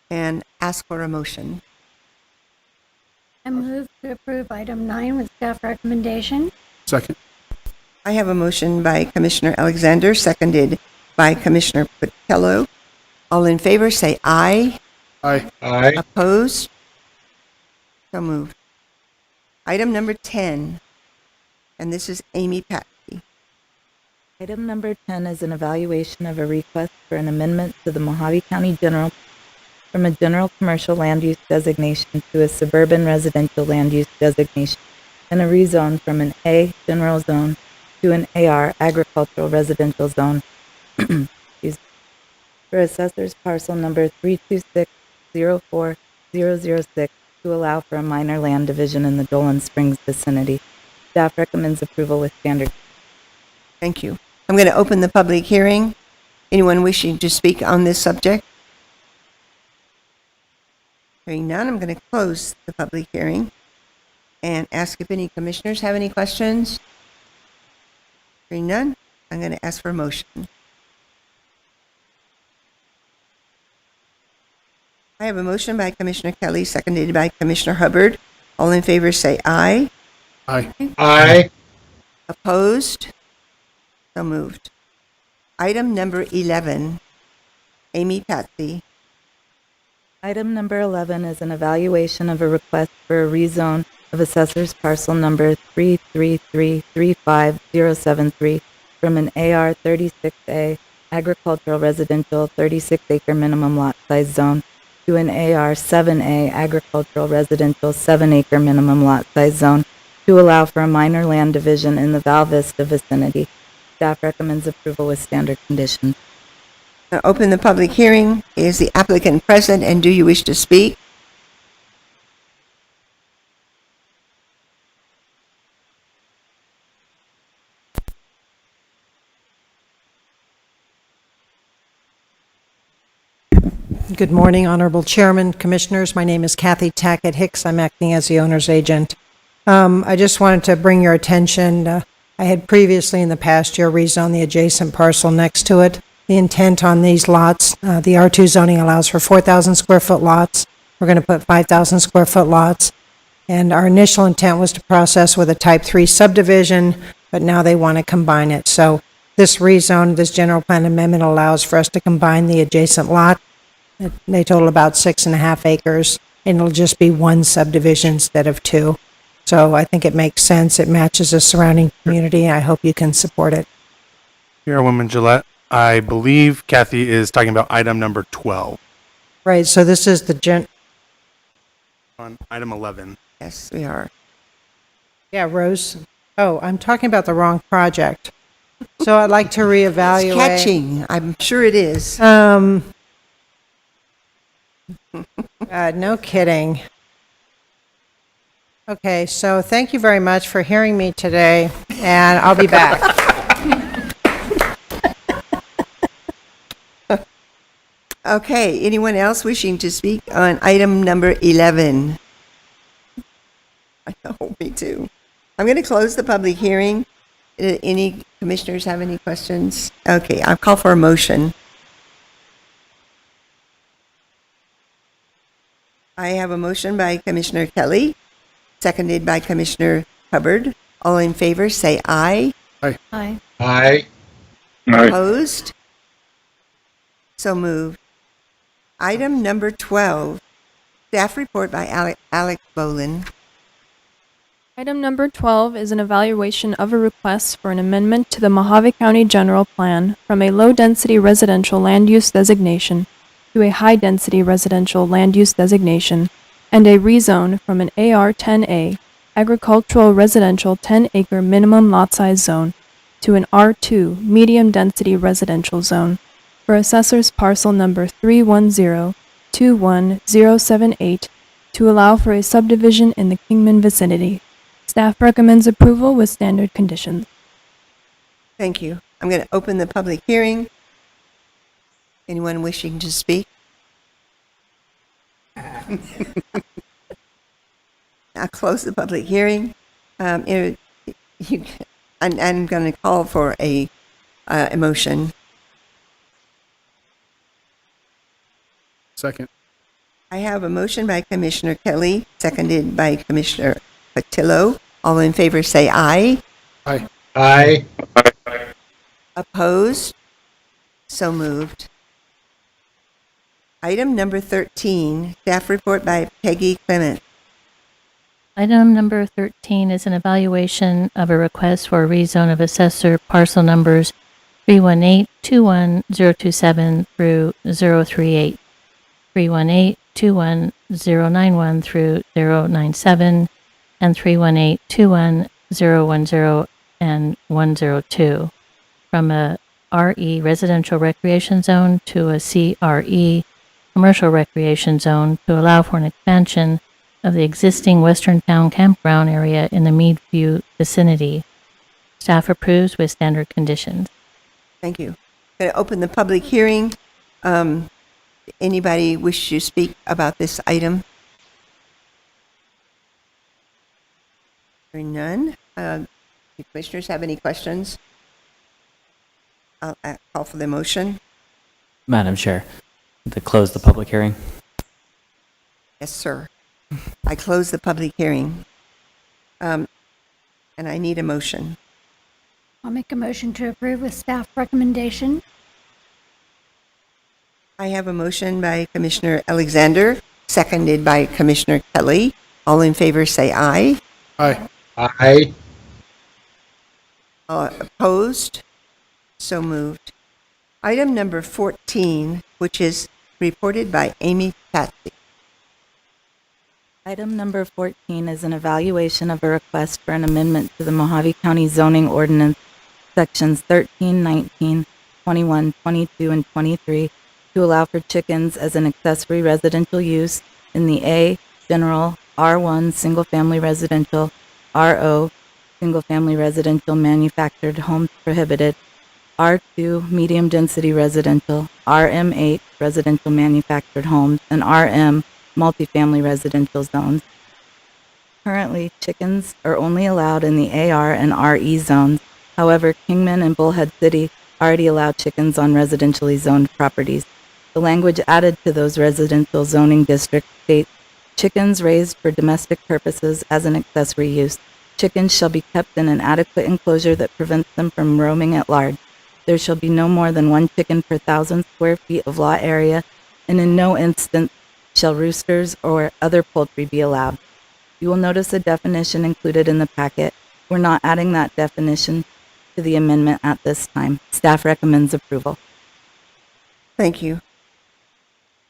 and ask for a motion. I move to approve item 9 with staff recommendation. Second. I have a motion by Commissioner Alexander, seconded by Commissioner Patello. All in favor, say aye. Aye. Aye. Opposed? So moved. Item number 10, and this is Amy Patsy. Item number 10 is an evaluation of a request for an amendment to the Mojave County General from a general commercial land use designation to a suburban residential land use designation and a rezone from an A general zone to an AR agricultural residential zone. Excuse me. For assessors parcel number 326-04006 to allow for a minor land division in the Dolan Springs vicinity. Staff recommends approval with standard. Thank you. I'm going to open the public hearing. Anyone wishing to speak on this subject? Hearing none, I'm going to close the public hearing and ask if any commissioners have any questions. Hearing none, I'm going to ask for a motion. I have a motion by Commissioner Kelly, seconded by Commissioner Hubbard. All in favor say aye. Aye. Aye. Opposed? So moved. Item number 11, Amy Patsy. Item number 11 is an evaluation of a request for a rezone of assessor's parcel number 333-35073 from an AR 36A agricultural residential 36-acre minimum lot size zone to an AR 7A agricultural residential 7-acre minimum lot size zone to allow for a minor land division in the Val Vista vicinity. Staff recommends approval with standard conditions. I'll open the public hearing. Is the applicant present and do you wish to speak? Good morning, Honorable Chairman, Commissioners. My name is Kathy Tackett Hicks. I'm acting as the owner's agent. I just wanted to bring your attention, I had previously in the past year rezoned the adjacent parcel next to it. The intent on these lots, the R2 zoning allows for 4,000 square foot lots. We're going to put 5,000 square foot lots. And our initial intent was to process with a type 3 subdivision, but now they want to combine it. So this rezone, this general plan amendment allows for us to combine the adjacent lot. They total about 6.5 acres, and it'll just be one subdivision instead of two. So I think it makes sense. It matches the surrounding community. I hope you can support it. Chairwoman Gillette, I believe Kathy is talking about item number 12 Right, so this is on item 11. Yes, we are. Yeah, Rose. Oh, I'm talking about the wrong project. So I'd like to reevaluate. It's catching. I'm sure it is. No kidding. Okay, so thank you very much for hearing me today, and I'll be back. Okay, anyone else wishing to speak on item number 11? I know, me too. I'm going to close the public hearing. Any commissioners have any questions? Okay, I'll call for a motion. I have a motion by Commissioner Kelly, seconded by Commissioner Hubbard. All in favor, say aye. Aye. Aye. Opposed? So moved. Item number 12, staff report by Alex Bolin. Item number 12 is an evaluation of a request for an amendment to the Mojave County General Plan from a low-density residential land use designation to a high-density residential land use designation, and a rezone from an AR-10A, agricultural residential 10-acre minimum lot size zone, to an R2, medium-density residential zone, for assessor's parcel number 310-21078, to allow for a subdivision in the Kingman vicinity. Staff recommends approval with standard conditions. Thank you. I'm going to open the public hearing. Anyone wishing to speak? I'll close the public hearing. I'm going to call for a motion. Second. I have a motion by Commissioner Kelly, seconded by Commissioner Patillo. All in favor say aye. Aye. Aye. Opposed? So moved. Item number 13, staff report by Peggy Clement. Item number 13 is an evaluation of a request for a rezone of assessor parcel numbers 318-21027 through 038, 318-21091 through 097, and 318-21010 and 102, from a RE residential recreation zone to a CRE commercial recreation zone to allow for an expansion of the existing Western Town campground area in the Meadview vicinity. Staff approves with standard conditions. Thank you. Going to open the public hearing. Anybody wish to speak about this item? Hearing none. Do commissioners have any questions? I'll call for the motion. Madam Chair, to close the public hearing. Yes, sir. I close the public hearing. And I need a motion. I'll make a motion to approve with staff recommendation. I have a motion by Commissioner Alexander, seconded by Commissioner Kelly. All in favor say aye. Aye. Aye. Opposed? So moved. Item number 14, which is reported by Amy Patsy. Item number 14 is an evaluation of a request for an amendment to the Mojave County zoning ordinance, sections 13, 19, 21, 22, and 23, to allow for chickens as an accessory residential use in the A, general, R1, single-family residential, RO, single-family residential manufactured homes prohibited, R2, medium-density residential, RM8, residential manufactured homes, and RM, multifamily residential zones. Currently, chickens are only allowed in the AR and RE zones. However, Kingman and Bullhead City already allow chickens on residentially zoned properties. The language added to those residential zoning districts states, chickens raised for domestic purposes as an accessory use. Chickens shall be kept in an adequate enclosure that prevents them from roaming at large. There shall be no more than one chicken per 1,000 square feet of lot area, and in no instance shall roosters or other poultry be allowed. You will notice a definition included in the packet. We're not adding that definition to the amendment at this time. Staff recommends approval. Thank you.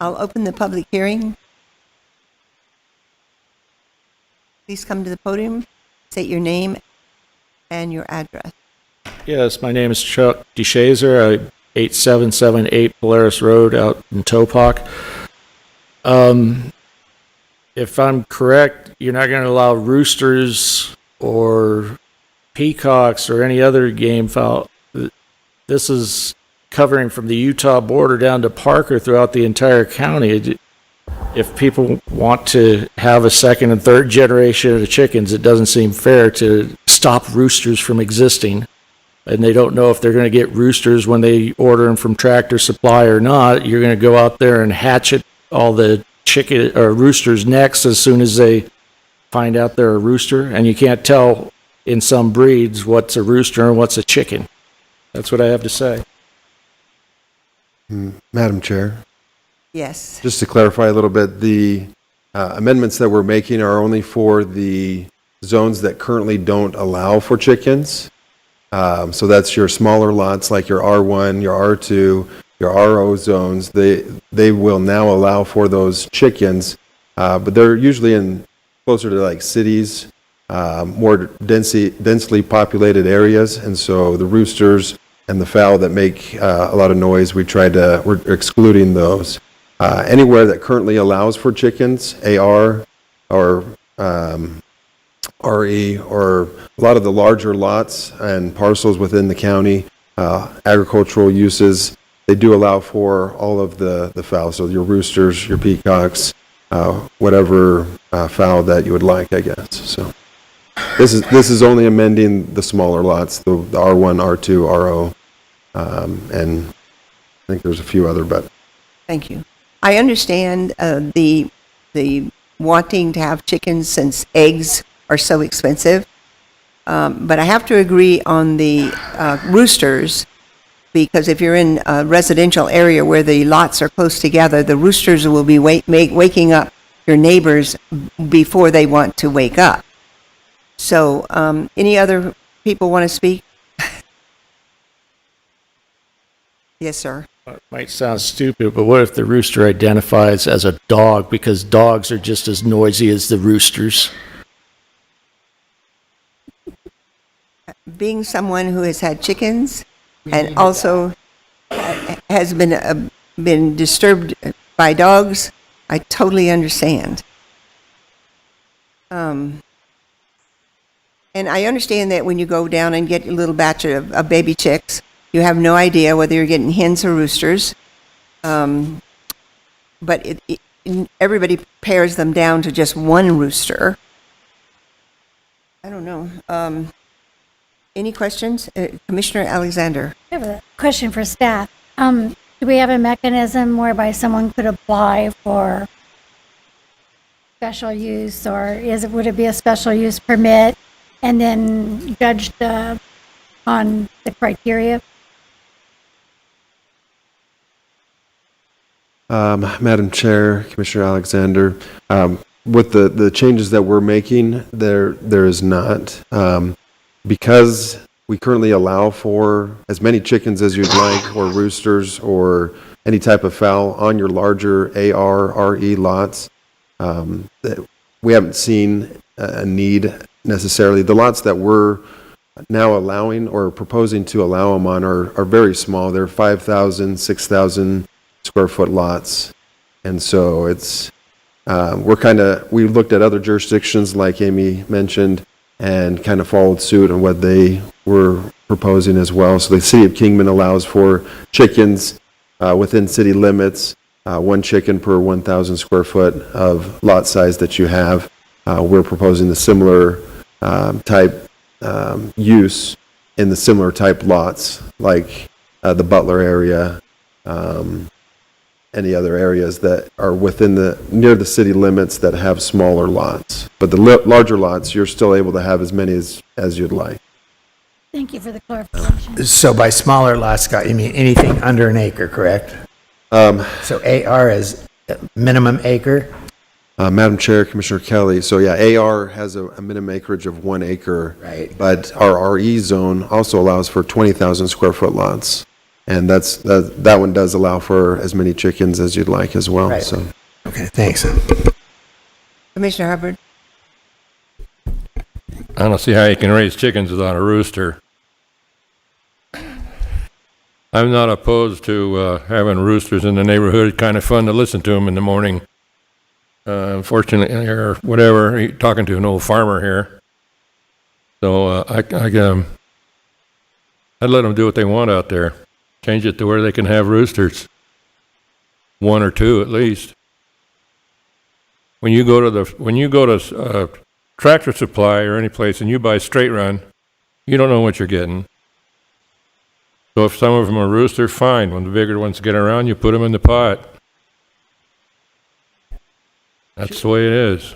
I'll open the public hearing. Please come to the podium, state your name and your address. Yes, my name is Chuck DeShazer, 8778 Polaris Road out in Topak. If I'm correct, you're not going to allow roosters or peacocks or any other game fowl. This is covering from the Utah border down to Parker throughout the entire county. If people want to have a second and third generation of chickens, it doesn't seem fair to stop roosters from existing. And they don't know if they're going to get roosters when they order them from Tractor Supply or not. You're going to go out there and hatchet all the chicken or roosters' necks as soon as they find out they're a rooster, and you can't tell in some breeds what's a rooster and what's a chicken. That's what I have to say. Madam Chair, Yes. just to clarify a little bit, the amendments that we're making are only for the zones that currently don't allow for chickens. So that's your smaller lots like your R1, your R2, your RO zones. They will now allow for those chickens, but they're usually in closer to like cities, more densely populated areas, and so the roosters and the fowl that make a lot of noise, we're excluding those. Anywhere that currently allows for chickens, AR or RE, or a lot of the larger lots and parcels within the county, agricultural uses, they do allow for all of the fowl. So your roosters, your peacocks, whatever fowl that you would like, I guess. So this is only amending the smaller lots, the R1, R2, RO, and I think there's a few other, but Thank you. I understand the wanting to have chickens since eggs are so expensive, but I have to agree on the roosters, because if you're in a residential area where the lots are close together, the roosters will be waking up your neighbors before they want to wake up. So, any other people want to speak? Yes, sir. It might sound stupid, but what if the rooster identifies as a dog, because dogs are just as noisy as the roosters? Being someone who has had chickens and also has been disturbed by dogs, I totally understand. And I understand that when you go down and get a little batch of baby chicks, you have no idea whether you're getting hens or roosters. But everybody pares them down to just one rooster. I don't know. Any questions? Commissioner Alexander? I have a question for staff. Do we have a mechanism whereby someone could apply for special use, or would it be a special use permit and then judged on the criteria? Madam Chair, Commissioner Alexander, with the changes that we're making, there is not. Because we currently allow for as many chickens as you'd like, or roosters, or any type of fowl on your larger AR, RE lots, we haven't seen a need necessarily. The lots that we're now allowing or proposing to allow them on are very small. They're 5,000, 6,000 square foot lots. And so it's, we looked at other jurisdictions like Amy mentioned, and kind of followed suit on what they were proposing as well. So the city of Kingman allows for chickens within city limits, one chicken per 1,000 square foot of lot size that you have. We're proposing the similar type use in the similar type lots, like the Butler area, any other areas that are near the city limits that have smaller lots. But the larger lots, you're still able to have as many as you'd like. Thank you for the clarification. So by smaller lots, Scott, you mean anything under an acre, correct? So AR is minimum acre? Madam Chair, Commissioner Kelly, so yeah, AR has a minimum acreage of 1 acre. Right. But our RE zone also allows for 20,000 square foot lots. And that one does allow for as many chickens as you'd like as well, Right. so. Okay, thanks. Commissioner Hubbard? I don't see how you can raise chickens without a rooster. I'm not opposed to having roosters in the neighborhood. Kind of fun to listen to them in the morning. Unfortunately, or whatever, you're talking to an old farmer here. So I'd let them do what they want out there. Change it to where they can have roosters. 1 or 2 at least. When you go to Tractor Supply or any place and you buy straight run, you don't know what you're getting. So if some of them are rooster, fine. When the bigger ones get around, you put them in the pot. That's the way it is.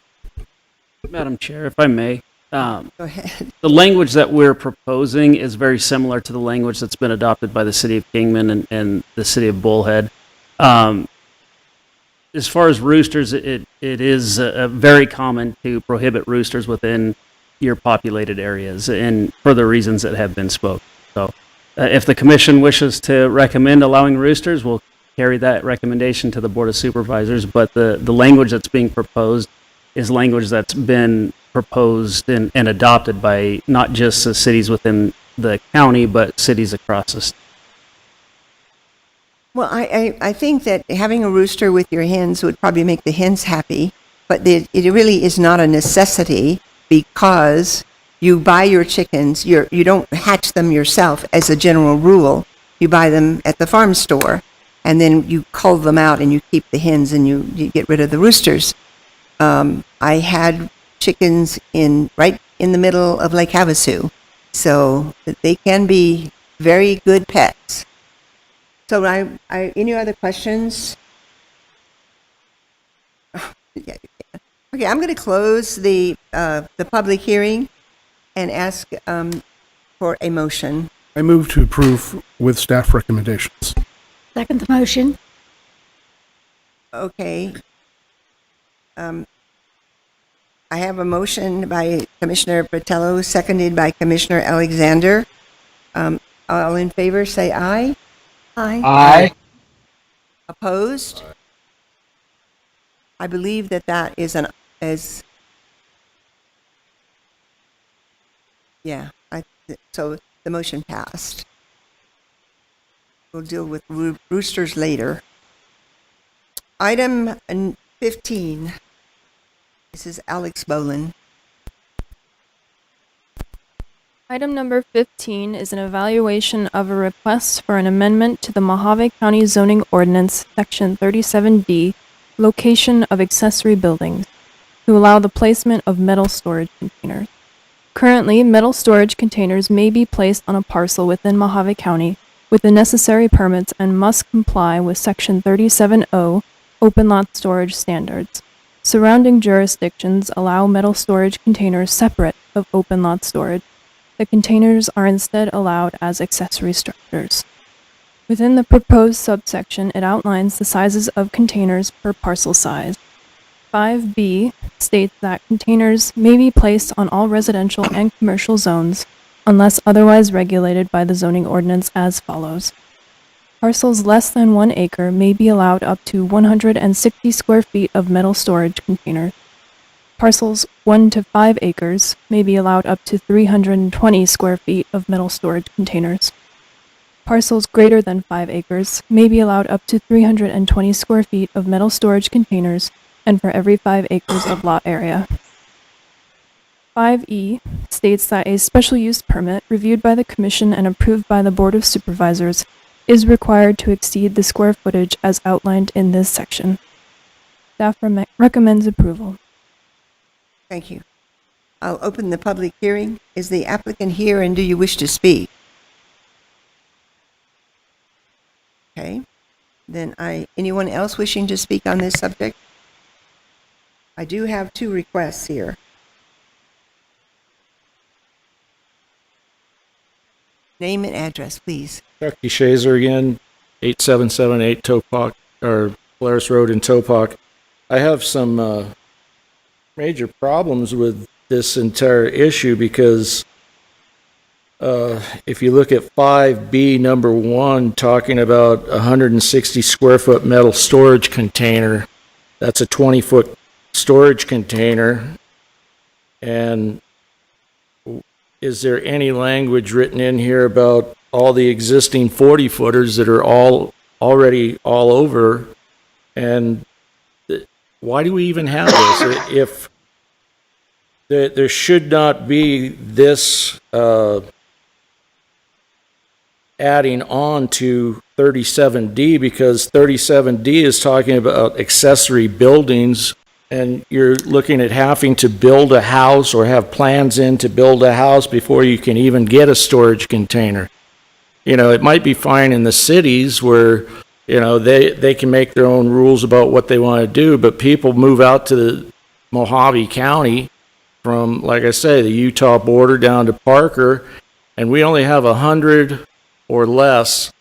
Madam Chair, if I may, Go ahead. the language that we're proposing is very similar to the language that's been adopted by the city of Kingman and the city of Bullhead. As far as roosters, it is very common to prohibit roosters within your populated areas, and for the reasons that have been spoken. So, if the commission wishes to recommend allowing roosters, we'll carry that recommendation to the Board of Supervisors. But the language that's being proposed is language that's been proposed and adopted by not just the cities within the county, but cities across the state. Well, I think that having a rooster with your hens would probably make the hens happy, but it really is not a necessity because you buy your chickens, you don't hatch them yourself as a general rule. You buy them at the farm store, and then you cull them out and you keep the hens and you get rid of the roosters. I had chickens right in the middle of Lake Havasu, so they can be very good pets. So any other questions? Yeah. Okay, I'm going to close the public hearing and ask for a motion. I move to approve with staff recommendations. Second the motion. Okay. I have a motion by Commissioner Botello, seconded by Commissioner Alexander. All in favor, say aye. Aye. Aye. Opposed? I believe that is so the motion passed. We'll deal with roosters later. Item 15. This is Alex Bolin. Item number 15 is an evaluation of a request for an amendment to the Mojave County Zoning Ordinance, Section 37D, location of accessory buildings, to allow the placement of metal storage containers. Currently, metal storage containers may be placed on a parcel within Mojave County with the necessary permits and must comply with Section 37O open lot storage standards. Surrounding jurisdictions allow metal storage containers separate of open lot storage. The containers are instead allowed as accessory structures. Within the proposed subsection, it outlines the sizes of containers per parcel size. 5B states that containers may be placed on all residential and commercial zones unless otherwise regulated by the zoning ordinance as follows. Parcels less than 1 acre may be allowed up to 160 square feet of metal storage containers. Parcels 1 to 5 acres may be allowed up to 320 square feet of metal storage containers. Parcels greater than 5 acres may be allowed up to 320 square feet of metal storage containers and for every 5 acres of lot area. 5E states that a special use permit reviewed by the Commission and approved by the Board of Supervisors is required to exceed the square footage as outlined in this section. Staff recommends approval. Thank you. I'll open the public hearing. Is the applicant here and do you wish to speak? Okay. Then anyone else wishing to speak on this subject? I do have 2 requests here. Name and address, please. Chucky Shazer again, 8778 Topak, or Polaris Road in Topak. I have some major problems with this entire issue because if you look at 5B number 1, talking about 160 square foot metal storage container, that's a 20-foot storage container. And is there any language written in here about all the existing 40-footers that are already all over? And why do we even have this? If there should not be this adding on to 37D, because 37D is talking about accessory buildings, and you're looking at having to build a house or have plans in to build a house before you can even get a storage container. You know, it might be fine in the cities where, you know, they can make their own rules about what they want to do, but people move out to the Mojave County from, like I say, the Utah border down to Parker, and we only have 100 or less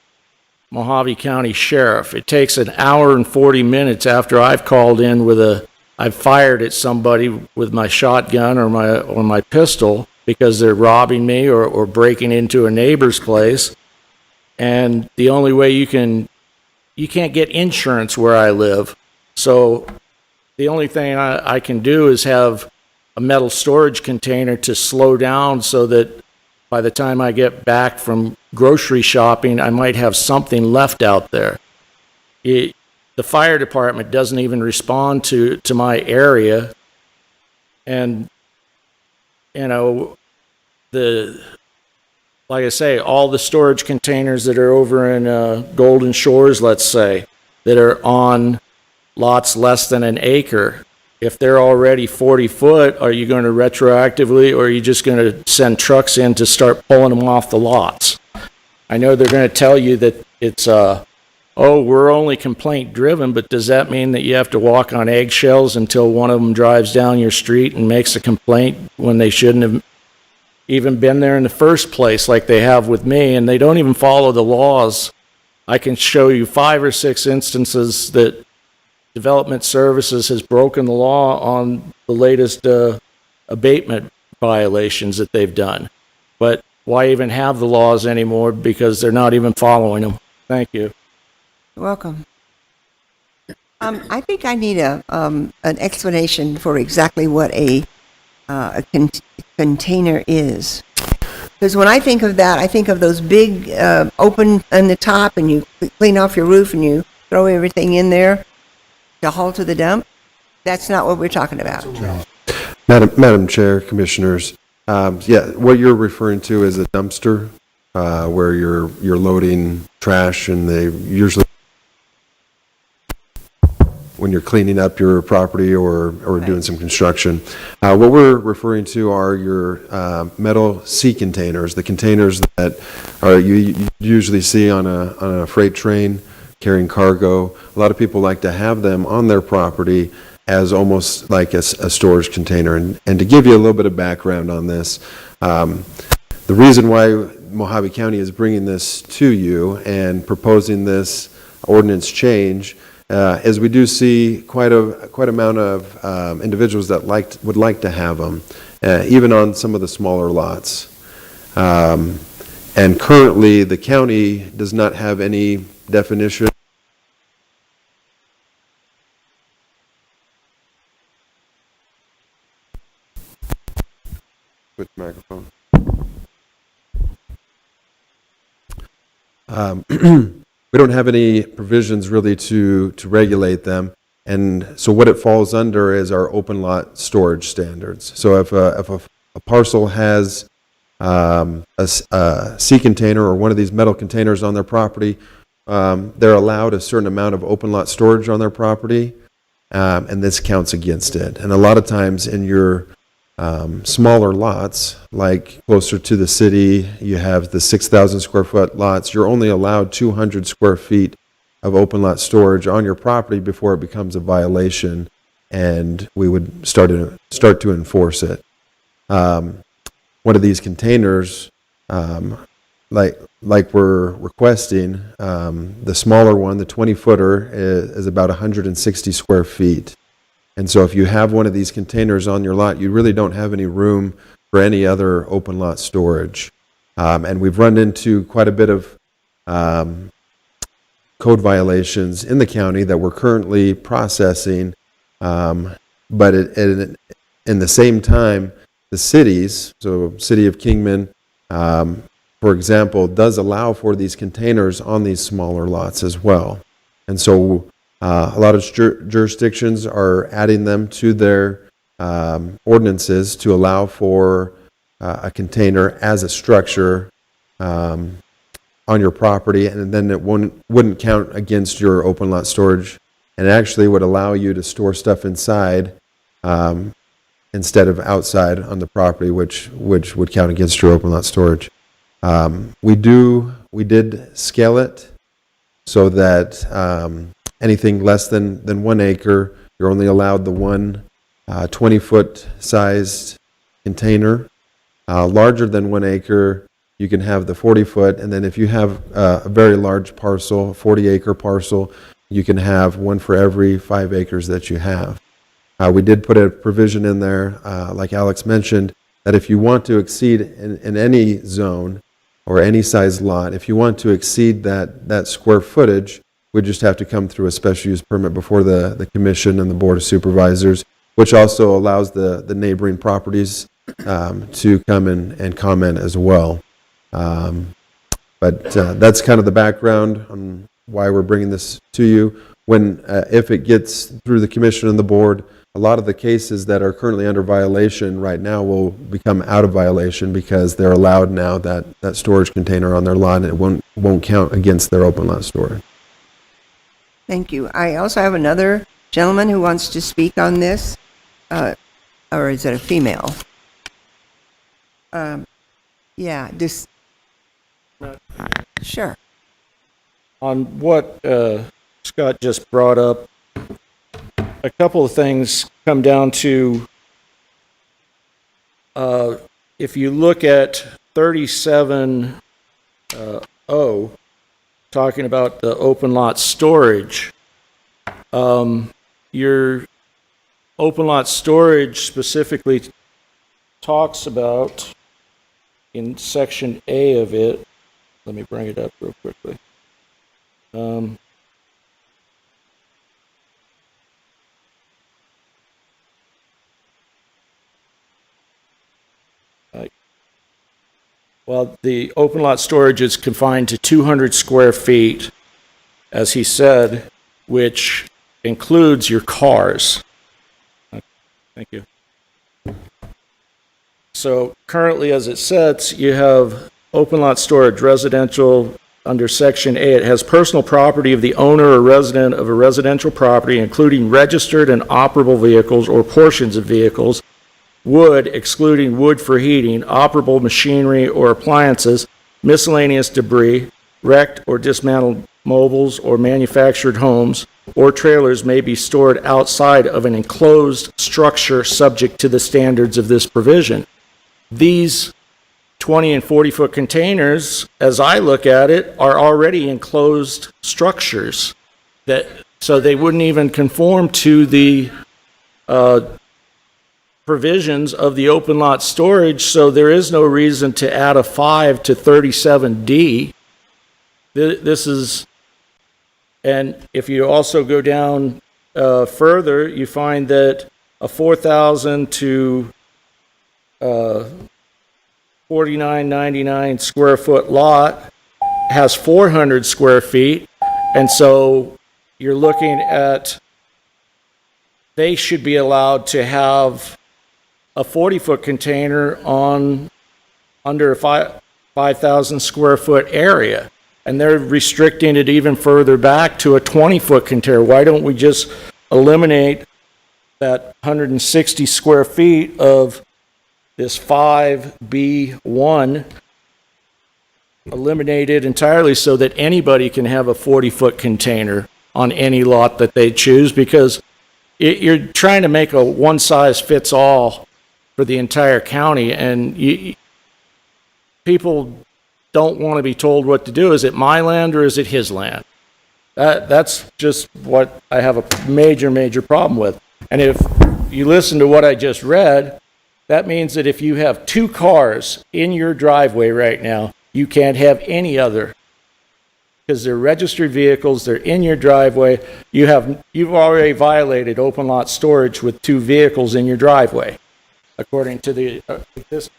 Mojave County sheriff. It takes an hour and 40 minutes after I've called in I've fired at somebody with my shotgun or my pistol because they're robbing me or breaking into a neighbor's place. And the only way you can't get insurance where I live. So the only thing I can do is have a metal storage container to slow down so that by the time I get back from grocery shopping, I might have something left out there. The fire department doesn't even respond to my area. And, you know, like I say, all the storage containers that are over in Golden Shores, let's say, that are on lots less than an acre, if they're already 40 foot, are you going to retroactively, or are you just going to send trucks in to start pulling them off the lots? I know they're going to tell you that it's, we're only complaint driven, but does that mean that you have to walk on eggshells until one of them drives down your street and makes a complaint when they shouldn't have even been there in the first place, like they have with me, and they don't even follow the laws? I can show you 5 or 6 instances that Development Services has broken the law on the latest abatement violations that they've done. But why even have the laws anymore? Because they're not even following them. Thank you. You're welcome. I think I need an explanation for exactly what a container is. Because when I think of that, I think of those big open on the top, and you clean off your roof and you throw everything in there to haul to the dump. That's not what we're talking about. Madam Chair, Commissioners, what you're referring to is a dumpster where you're loading trash, and they usually, when you're cleaning up your property or doing some construction. What we're referring to are your metal sea containers, the containers that you usually see on a freight train carrying cargo. A lot of people like to have them on their property as almost like a storage container. And to give you a little bit of background on this, the reason why Mojave County is bringing this to you and proposing this ordinance change is we do see quite amount of individuals that would like to have them, even on some of the smaller lots. And currently, the county does not have any definition. Switch microphone. We don't have any provisions really to regulate them, and so what it falls under is our open lot storage standards. So if a parcel has a sea container or one of these metal containers on their property, they're allowed a certain amount of open lot storage on their property, and this counts against it. And a lot of times in your smaller lots, like closer to the city, you have the 6,000 square foot lots, you're only allowed 200 square feet of open lot storage on your property before it becomes a violation, and we would start to enforce it. One of these containers like we're requesting, the smaller one, the 20-footer, is about 160 square feet. And so if you have one of these containers on your lot, you really don't have any room for any other open lot storage. And we've run into quite a bit of code violations in the county that we're currently processing. But in the same time, the cities, so City of Kingman, for example, does allow for these containers on these smaller lots as well. And so a lot of jurisdictions are adding them to their ordinances to allow for a container as a structure on your property, and then it wouldn't count against your open lot storage, and it actually would allow you to store stuff inside instead of outside on the property, which would count against your open lot storage. We did scale it so that anything less than 1 acre, you're only allowed the one 20-foot sized container. Larger than 1 acre, you can have the 40-foot, and then if you have a very large parcel, a 40-acre parcel, you can have one for every 5 acres that you have. We did put a provision in there, like Alex mentioned, that if you want to exceed in any zone or any size lot, if you want to exceed that square footage, we just have to come through a special use permit before the commission and the board of supervisors, which also allows the neighboring properties to come and comment as well. But that's kind of the background on why we're bringing this to you. If it gets through the commission and the board, a lot of the cases that are currently under violation right now will become out of violation because they're allowed now that storage container on their lot, and it won't count against their open lot storage. Thank you. I also have another gentleman who wants to speak on this, or is it a female? Sure. On what Scott just brought up, a couple of things come down to, if you look at 37O, talking about the open lot storage, your open lot storage specifically talks about, in section A of it, let me bring it up real quickly. Well, the open lot storage is confined to 200 square feet, as he said, which includes your cars. Thank you. So currently, as it sets, you have open lot storage residential under section A. It has personal property of the owner or resident of a residential property, including registered and operable vehicles or portions of vehicles, wood, excluding wood for heating, operable machinery or appliances, miscellaneous debris, wrecked or dismantled mobiles or manufactured homes or trailers may be stored outside of an enclosed structure subject to the standards of this provision. These 20 and 40-foot containers, as I look at it, are already enclosed structures, so they wouldn't even conform to the provisions of the open lot storage, so there is no reason to add a 5 to 37D. This is, and if you also go down further, you find that a 4,000 to 49.99 square foot lot has 400 square feet, and so you're looking at, they should be allowed to have a 40-foot container on under a 5,000 square foot area, and they're restricting it even further back to a 20-foot container. Why don't we just eliminate that 160 square feet of this 5B1, eliminate it entirely so that anybody can have a 40-foot container on any lot that they choose, because you're trying to make a one-size-fits-all for the entire county, and people don't want to be told what to do. Is it my land or is it his land? That's just what I have a major, major problem with. And if you listen to what I just read, that means that if you have 2 cars in your driveway right now, you can't have any other, because they're registered vehicles, they're in your driveway. You've already violated open lot storage with 2 vehicles in your driveway, according to the this.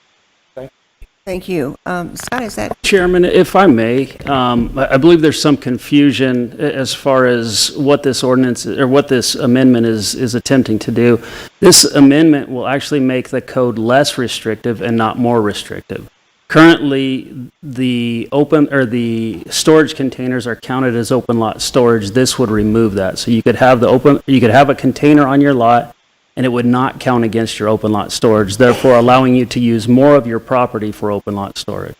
Thank you. Scott, is that? Chairman, if I may, I believe there's some confusion as far as what this ordinance or what this amendment is attempting to do. This amendment will actually make the code less restrictive and not more restrictive. Currently, the storage containers are counted as open lot storage. This would remove that. So you could have a container on your lot, and it would not count against your open lot storage, therefore allowing you to use more of your property for open lot storage.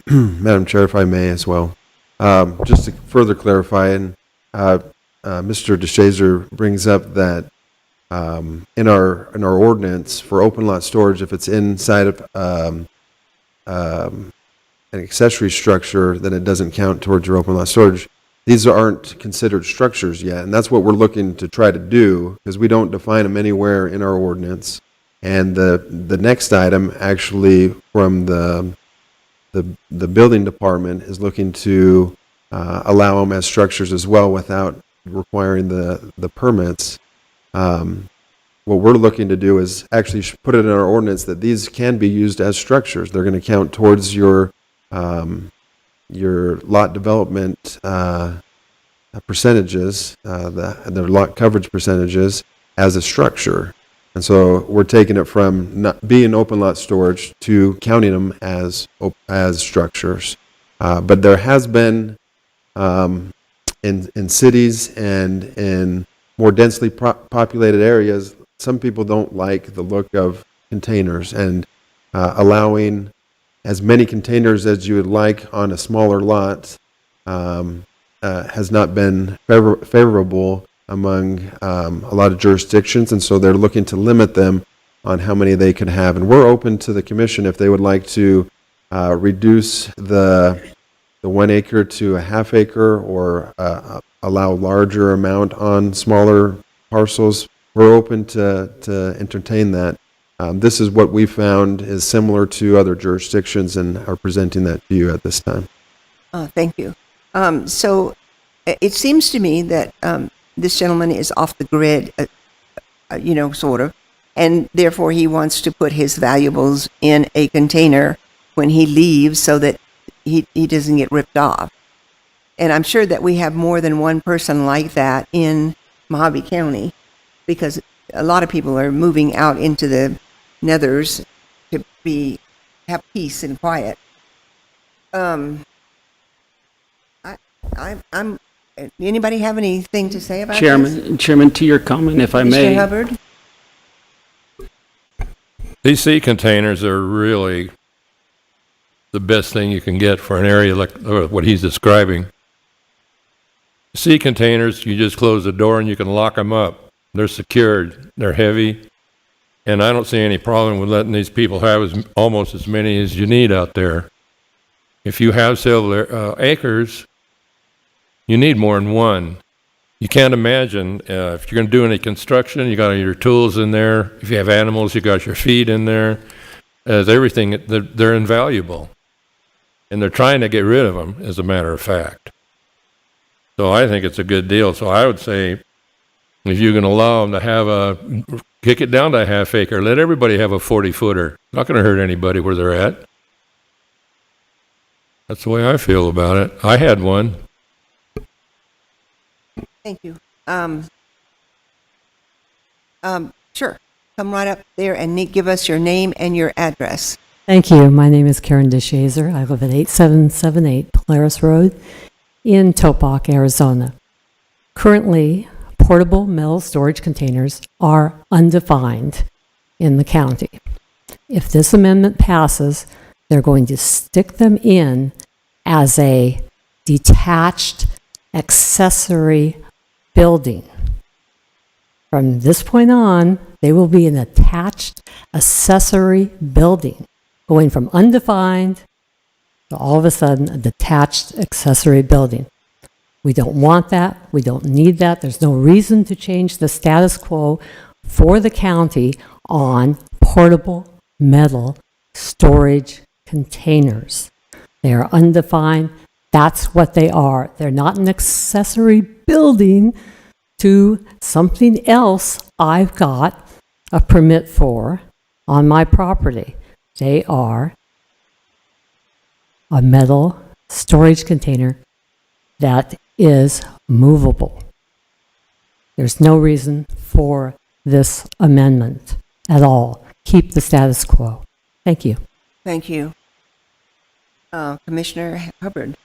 Madam Chair, if I may as well, just to further clarify, and Mr. DeShazer brings up that in our ordinance for open lot storage, if it's inside of an accessory structure, then it doesn't count towards your open lot storage. These aren't considered structures yet, and that's what we're looking to try to do, because we don't define them anywhere in our ordinance. And the next item, actually, from the building department, is looking to allow them as structures as well without requiring the permits. What we're looking to do is actually put it in our ordinance that these can be used as structures. They're going to count towards your lot development percentages, their lot coverage percentages as a structure. And so we're taking it from not being open lot storage to counting them as structures. But there has been in cities and in more densely populated areas, some people don't like the look of containers, and allowing as many containers as you would like on a smaller lot has not been favorable among a lot of jurisdictions, and so they're looking to limit them on how many they can have. And we're open to the commission if they would like to reduce the 1 acre to a half acre, or allow larger amount on smaller parcels. We're open to entertain that. This is what we found is similar to other jurisdictions, and are presenting that to you at this time. Thank you. So it seems to me that this gentleman is off the grid, sort of, and therefore he wants to put his valuables in a container when he leaves so that he doesn't get ripped off. And I'm sure that we have more than one person like that in Mojave County, because a lot of people are moving out into the nethers to have peace and quiet. Anybody have anything to say about this? Chairman, to your comment, if I may. Mr. Hubbard? These sea containers are really the best thing you can get for an area like what he's describing. Sea containers, you just close the door and you can lock them up. They're secured, they're heavy, and I don't see any problem with letting these people have almost as many as you need out there. If you have several acres, you need more than one. You can't imagine if you're going to do any construction, you got your tools in there. If you have animals, you got your feed in there. As everything, they're invaluable, and they're trying to get rid of them, as a matter of fact. So I think it's a good deal. So I would say, if you can allow them to kick it down to a half acre, let everybody have a 40-footer. Not going to hurt anybody where they're at. That's the way I feel about it. I had one. Thank you. Sure. Come right up there and give us your name and your address. Thank you. My name is Karen DeShazer. I live at 8778 Polaris Road in Topeka, Arizona. Currently, portable metal storage containers are undefined in the county. If this amendment passes, they're going to stick them in as a detached accessory building. From this point on, they will be an attached accessory building, going from undefined So all of a sudden, a detached accessory building. We don't want that. We don't need that. There's no reason to change the status quo for the county on portable metal storage containers. They are undefined. That's what they are. They're not an accessory building to something else I've got a permit for on my property. They are a metal storage container that is movable. There's no reason for this amendment at all. Keep the status quo. Thank you. Thank you. Commissioner Hubbard.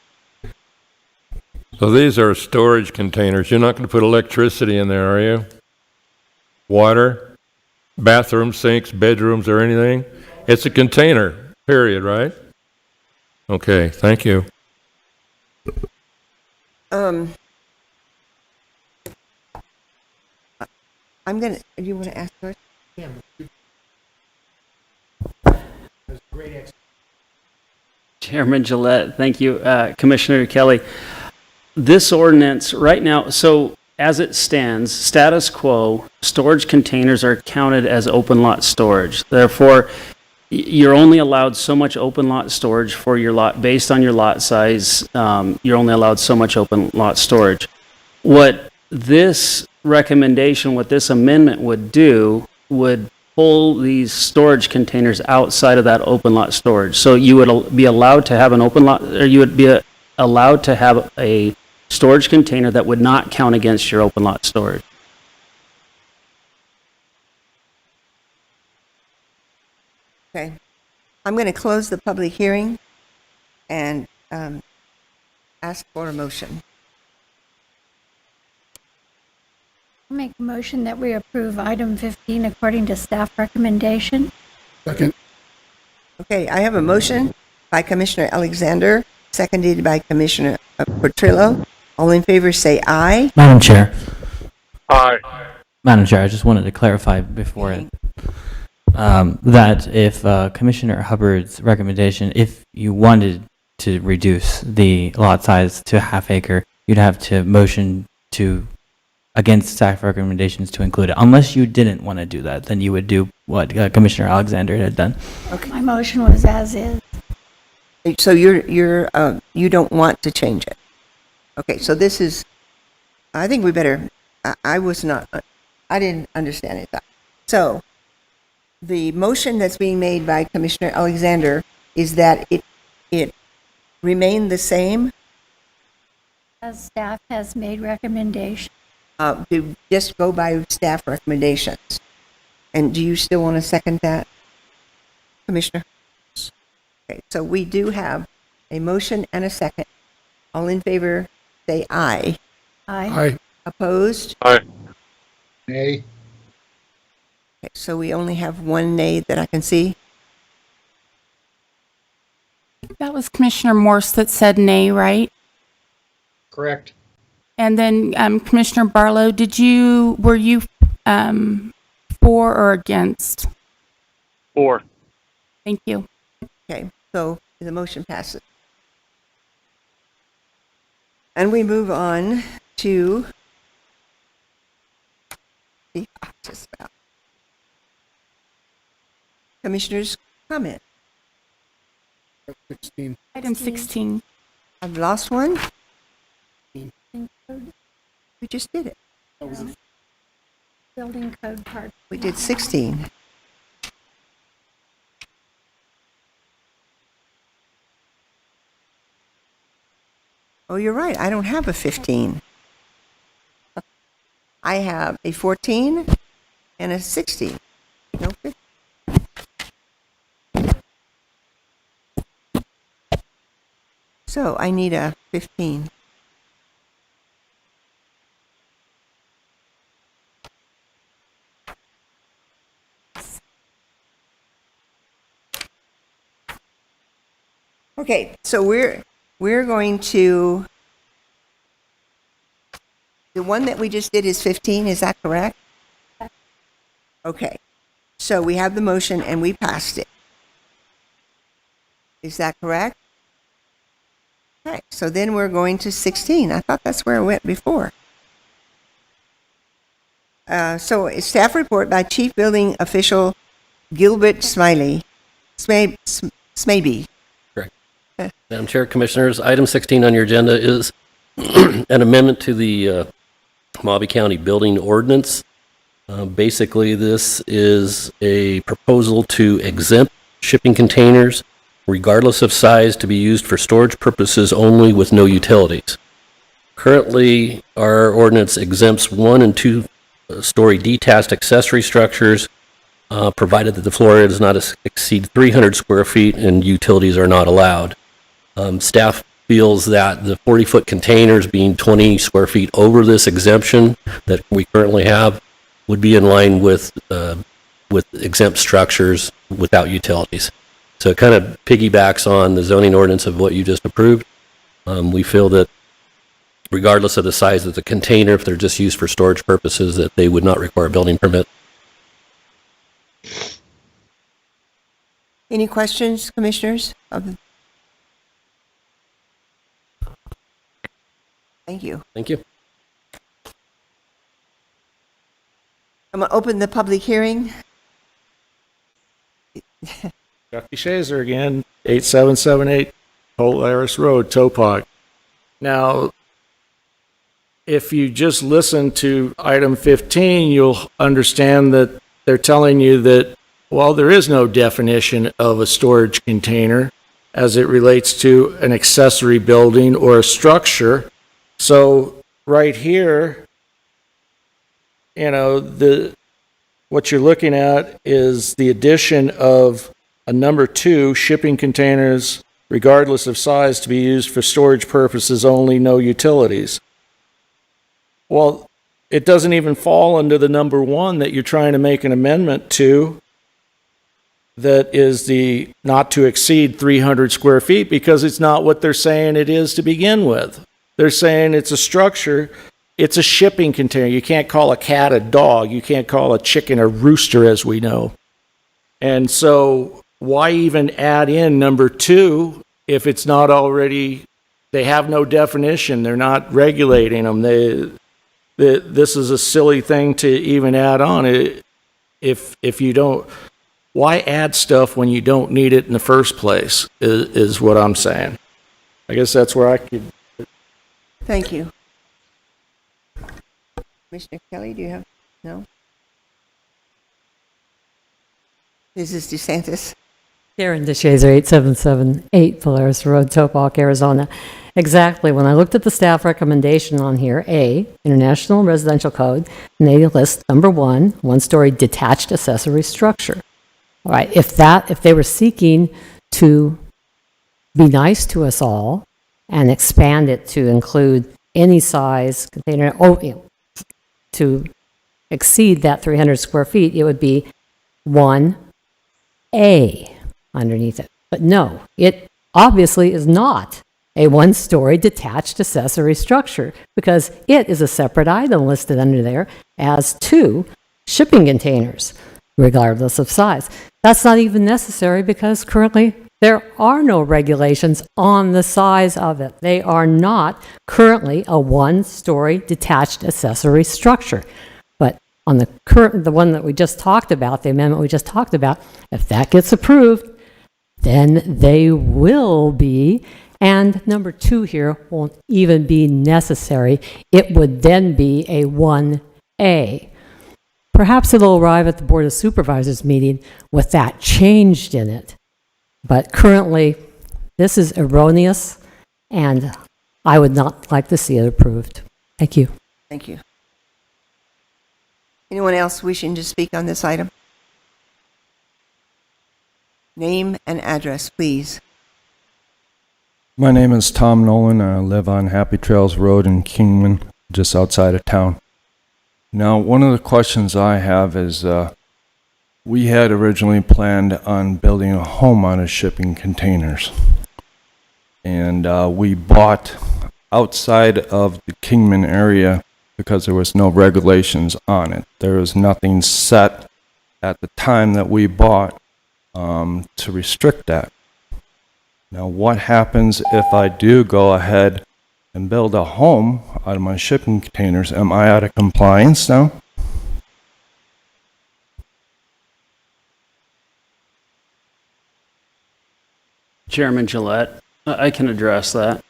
So these are storage containers. You're not going to put electricity in there, are you? Water, bathroom sinks, bedrooms, or anything? It's a container, period, right? Okay, thank you. I'm gonna, do you want to ask first? Yeah. Chairman Gillette, thank you. Commissioner Kelly, this ordinance right now, so as it stands, status quo, storage containers are counted as open lot storage. Therefore, you're only allowed so much open lot storage for your lot, based on your lot size, you're only allowed so much open lot storage. What this recommendation, what this amendment would do, would pull these storage containers outside of that open lot storage. So you would be allowed to have an open lot, or you would be allowed to have a storage container that would not count against your open lot storage. Okay. I'm going to close the public hearing and ask for a motion. I'll make a motion that we approve item 15 according to staff recommendation. Second. Okay, I have a motion by Commissioner Alexander, seconded by Commissioner Petrillo. All in favor say aye. Madam Chair. Aye. Madam Chair, I just wanted to clarify before it, that if Commissioner Hubbard's recommendation, if you wanted to reduce the lot size to a half acre, you'd have to motion to against staff recommendations to include it. Unless you didn't want to do that, then you would do what Commissioner Alexander had done. Okay. My motion was as is. So you don't want to change it. Okay, so this is, I think we better, I didn't understand it. So the motion that's being made by Commissioner Alexander is that it remain the same? As staff has made recommendation. To just go by staff recommendations. And do you still want to second that, Commissioner? Okay, so we do have a motion and a second. All in favor, say aye. Aye. Aye. Opposed? Aye. Nay. Okay, so we only have one nay that I can see. That was Commissioner Morse that said nay, right? Correct. And then Commissioner Barlow, were you for or against? For. Thank you. Okay, so the motion passes. And we move on to Commissioner's comment. 16. Item 16. I've lost one. We just did it. Building code part. We did 16. Oh, you're right. I don't have a 15. I have a 14 and a 16. No 15. So I need a 15. Okay, so we're going to, the one that we just did is 15, is that correct? Okay, so we have the motion and we passed it. Is that correct? Okay, so then we're going to 16. I thought that's where I went before. So a staff report by Chief Building Official Gilbert Smiley. Smaby. Correct. Madam Chair, Commissioners, item 16 on your agenda is an amendment to the Mojave County Building Ordinance. Basically, this is a proposal to exempt shipping containers, regardless of size, to be used for storage purposes only with no utilities. Currently, our ordinance exempts 1- and 2-story detached accessory structures, provided that the floor area does not exceed 300 square feet and utilities are not allowed. Staff feels that the 40-foot containers being 20 square feet over this exemption that we currently have would be in line with exempt structures without utilities. So it kind of piggybacks on the zoning ordinance of what you just approved. We feel that regardless of the size of the container, if they're just used for storage purposes, that they would not require a building permit. Any questions, Commissioners? Thank you. Thank you. I'm going to open the public hearing. Duffy Shazer again, 8778 Polaris Road, Topak. Now, if you just listen to item 15, you'll understand that they're telling you that, well, there is no definition of a storage container as it relates to an accessory building or a structure. So right here, you know, what you're looking at is the addition of a number 2, shipping containers, regardless of size, to be used for storage purposes only, no utilities. Well, it doesn't even fall under the number 1 that you're trying to make an amendment to, that is the not to exceed 300 square feet, because it's not what they're saying it is to begin with. They're saying it's a structure. It's a shipping container. You can't call a cat a dog. You can't call a chicken a rooster, as we know. And so why even add in number 2 if it's not already, they have no definition. They're not regulating them. This is a silly thing to even add on. If you don't, why add stuff when you don't need it in the first place is what I'm saying. I guess that's where I could. Thank you. Commissioner Kelly, do you have? No? This is DeSantis. Karen DeShazer, 8778 Polaris Road, Topeka, Arizona. Exactly. When I looked at the staff recommendation on here, A, International Residential Code, and they list number 1, 1-story detached accessory structure. All right. If they were seeking to be nice to us all and expand it to include any size container, to exceed that 300 square feet, it would be 1A underneath it. But no, it obviously is not a 1-story detached accessory structure, because it is a separate item listed under there as 2 shipping containers, regardless of size. That's not even necessary because currently there are no regulations on the size of it. They are not currently a 1-story detached accessory structure. But on the one that we just talked about, the amendment we just talked about, if that gets approved, then they will be. And number 2 here won't even be necessary. It would then be a 1A. Perhaps it'll arrive at the Board of Supervisors meeting with that changed in it. But currently, this is erroneous, and I would not like to see it approved. Thank you. Thank you. Anyone else wishing to speak on this item? Name and address, please. My name is Tom Nolan. I live on Happy Trails Road in Kingman, just outside of town. Now, one of the questions I have is, we had originally planned on building a home out of shipping containers. And we bought outside of the Kingman area because there was no regulations on it. There was nothing set at the time that we bought to restrict that. Now, what happens if I do go ahead and build a home out of my shipping containers? Am I out of compliance now? Chairman Gillette, I can address that.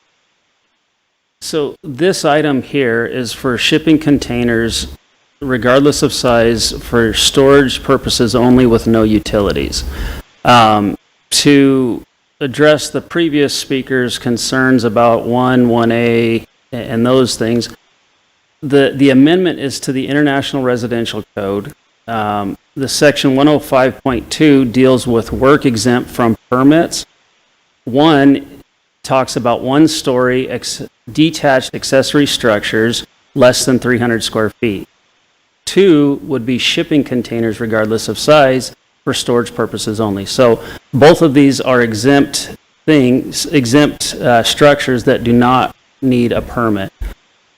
So this item here is for shipping containers, regardless of size, for storage purposes only with no utilities. To address the previous speaker's concerns about 1A, and those things, the amendment is to the International Residential Code. The section 105.2 deals with work exempt from permits. 1 talks about one-story detached accessory structures less than 300 square feet. 2 would be shipping containers regardless of size for storage purposes only. So both of these are exempt structures that do not need a permit.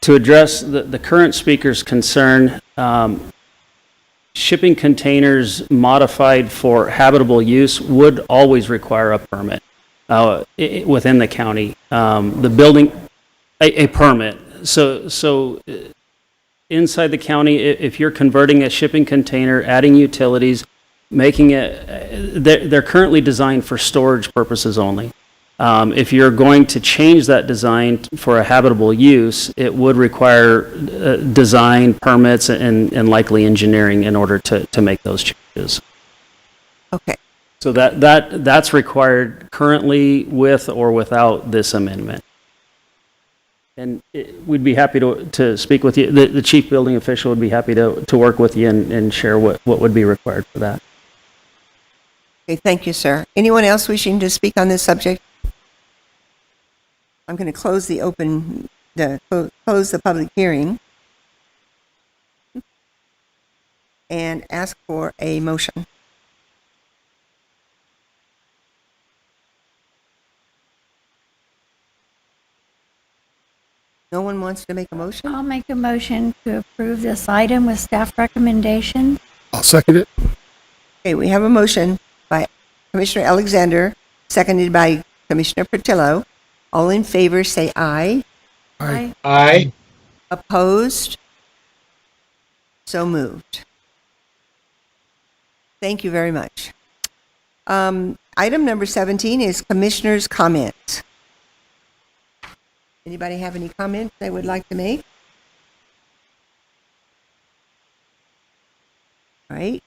To address the current speaker's concern, shipping containers modified for habitable use would always require a permit within the county. The building, a permit. So inside the county, if you're converting a shipping container, adding utilities, making it, they're currently designed for storage purposes only. If you're going to change that design for a habitable use, it would require design permits and likely engineering in order to make those changes. Okay. So that's required currently with or without this amendment. And we'd be happy to speak with you. The chief building official would be happy to work with you and share what would be required for that. Okay, thank you, sir. Anyone else wishing to speak on this subject? I'm going to close the public hearing and ask for a motion. No one wants to make a motion? I'll make a motion to approve this item with staff recommendation. I'll second it. Okay, we have a motion by Commissioner Alexander, seconded by Commissioner Portillo. All in favor, say aye. Aye. Aye. Opposed? So moved. Thank you very much. Item number 17 is Commissioner's comments. Anybody have any comments they would like to make? All right.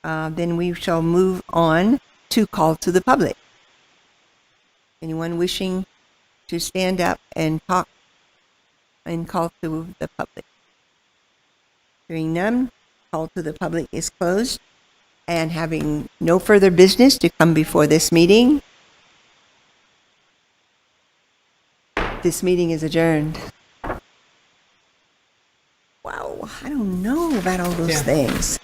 Then we shall move on to call to the public. Anyone wishing to stand up and talk and call to the public? Hearing none, call to the public is closed. And having no further business to come before this meeting, this meeting is adjourned. Wow, I don't know about all those things.